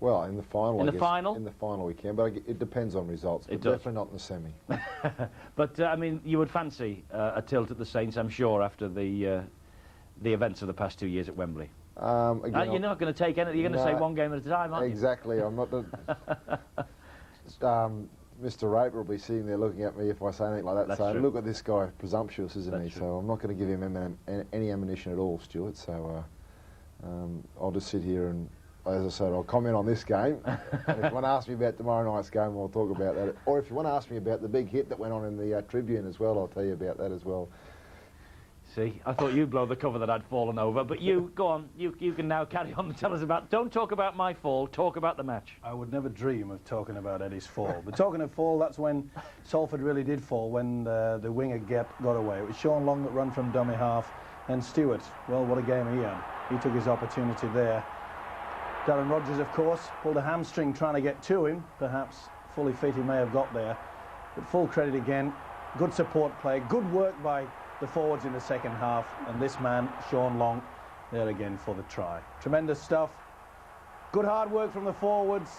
Well, in the final, In I the guess. final? In the final we can, but it depends on results. But It does. definitely not in the semi. But, I mean, you would fancy a tilt at the Saints, I'm sure, after the events of the past 2 years at Wembley. Again, you're not going to take any. You're going to say one game at a time, aren't exactly. I'm not. Mr. Raper will be sitting there looking at me if I say anything like that. That's saying, true. "Look at this guy, presumptuous, isn't he?" That's So I'm not going to give him any ammunition at all, Stuart. So I'll just sit here and, as I said, I'll comment on this game. And if you want to ask me about tomorrow night's game, we'll talk about that. Or if you want to ask me about the big hit that went on in the Tribune as well, I'll tell you about that as well. See, I thought you'd blow the cover that I'd fallen over, but you, go on, you can now carry on and tell us about... Don't talk about my fall, talk about the match. I would never dream of talking about Eddie's fall. But talking of fall, that's when Salford really did fall, when the winger gap got away. It was Sean Long that run from dummy half, and Stewart, well, what a game he had. He took his opportunity there. Darren Rogers, of course, pulled a hamstring trying to get to him. Perhaps fully fit he may have got there. But full credit again. Good support play. Good work by the forwards in the second half. And this man, Sean Long, there again for the try. Tremendous stuff. Good hard work from the forwards.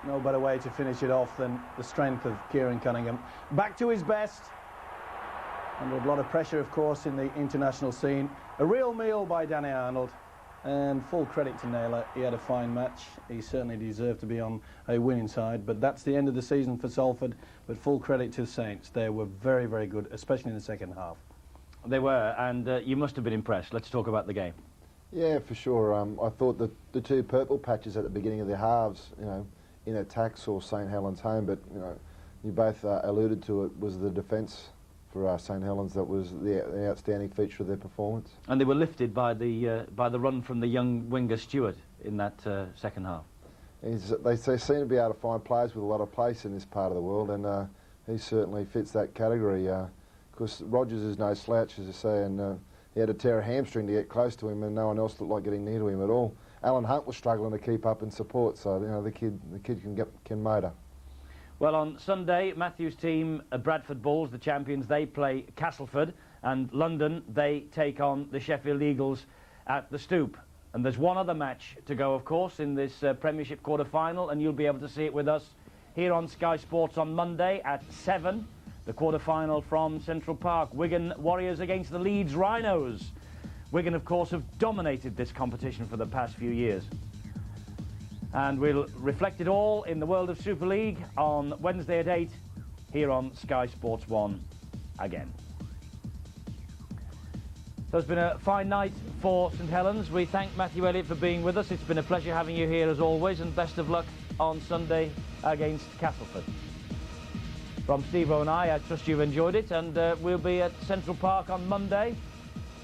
No better way to finish it off than the strength of Kieran Cunningham. Back to his best. Under a lot of pressure, of course, in the international scene. A real meal by Danny Arnold. And full credit to Naylor. He had a fine match. He certainly deserved to be on a winning side. But that's the end of the season for Salford. But full credit to the Saints. They were very, very good, especially in the second half. They were, and you must have been impressed. Let's talk about the game. Yeah, for sure. I thought that the two purple patches at the beginning of the halves, you know, in attack saw St Helens home, but you know, you both alluded to it, was the defence for St Helens that was the outstanding feature of their performance. And they were lifted by the run from the young winger Stewart in that second half. They seem to be able to find players with a lot of pace in this part of the world, and he certainly fits that category. Because Rogers is no slouch, as I say, and he had to tear a hamstring to get close to him, and no one else looked like getting near to him at all. Alan Hunt was struggling to keep up and support, so you know the kid can motor. Well, on Sunday, Matthew's team, Bradford Bulls, the champions, they play Castleford, and London, they take on the Sheffield Eagles at the Stoop. And there's one other match to go, of course, in this Premiership quarter-final, and you'll be able to see it with us here on Sky Sports on Monday at 7. The quarter-final from Central Park, Wigan Warriors against the Leeds Rhinos. Wigan, of course, have dominated this competition for the past few years. And we'll reflect it all in the world of Super League on Wednesday at 8 here on Sky Sports 1 again. So it's been a fine night for St Helens. We thank Matthew Elliott for being with us. It's been a pleasure having you here as always, and best of luck on Sunday against Castleford. From Steve-O and I trust you've enjoyed it, and we'll be at Central Park on Monday,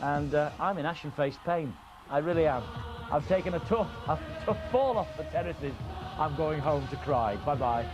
and I'm in ashen-faced pain. I really am. I've taken a tough fall off the terraces. I'm going home to cry. Bye-bye.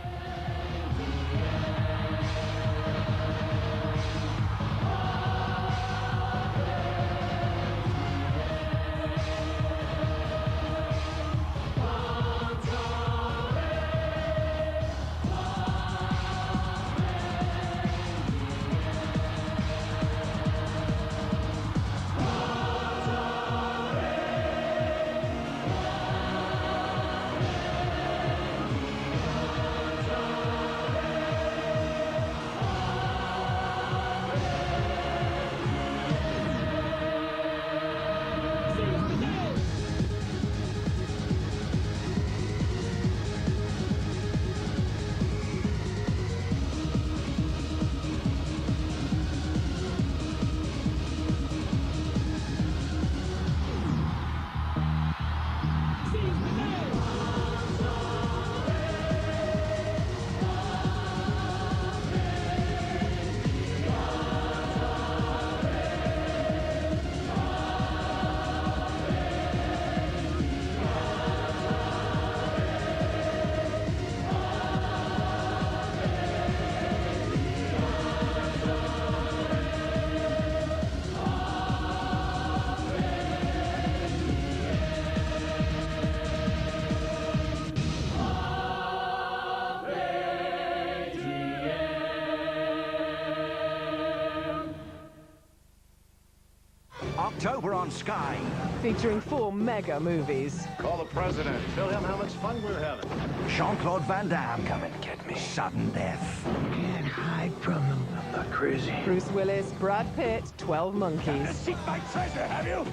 October on Sky. Featuring 4 mega movies. Call the president. Tell him how much fun we're having. Jean-Claude Van Damme. Come and get me. Sudden death. Can't hide from them. I'm not crazy. Bruce Willis, Brad Pitt, 12 Monkeys. Seek my treasure, have you?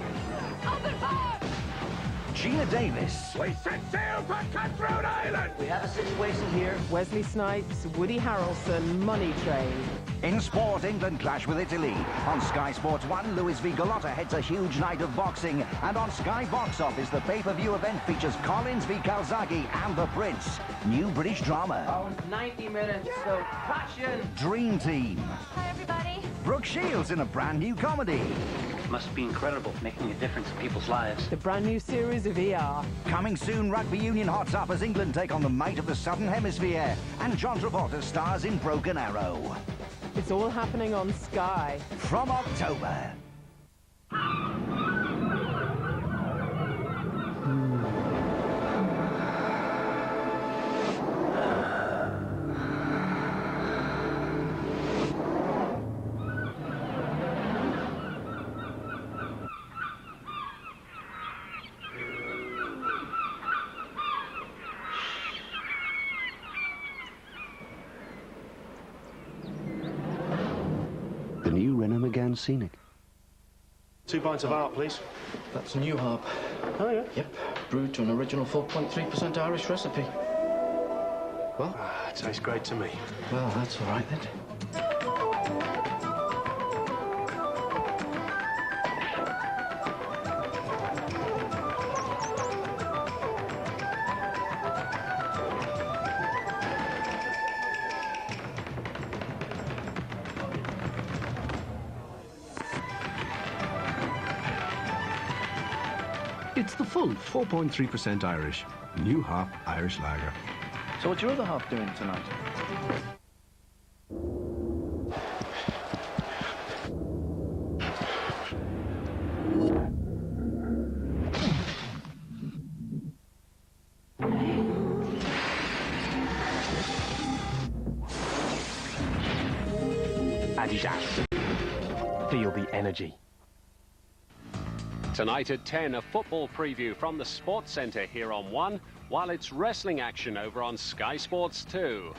Open fire! Gina Davis. We set sail for Cutthroat Island. We have a situation here. Wesley Snipes, Woody Harrelson, Money Train. In sport, England clash with Italy. On Sky Sports 1, Luis V. Gallotta heads a huge night of boxing. And on Sky Box Office, the pay-per-view event features Collins v. Calzaghe and The Prince. New British drama. Oh, 90 minutes of passion. Dream Team. Hi, everybody. Brooke Shields in a brand new comedy. Must be incredible, making a difference in people's lives. The brand new series of ER. Coming soon, rugby union hots up as England take on the might of the Southern Hemisphere. And John Travolta stars in Broken Arrow. It's all happening on Sky. From October. the new Renault Megane Scenic. 2 pints of harp, please. That's new harp. Oh, yeah? Yep. Brewed to an original 4.3% Irish recipe. Well? It tastes great to me. Well, that's all right then. It's the full 4.3% Irish. New Hop Irish Lager. So what's your other half doing tonight? Adidas. Feel the energy. Tonight at 10, a football preview from the Sports Centre here on 1, while it's wrestling action over on Sky Sports 2.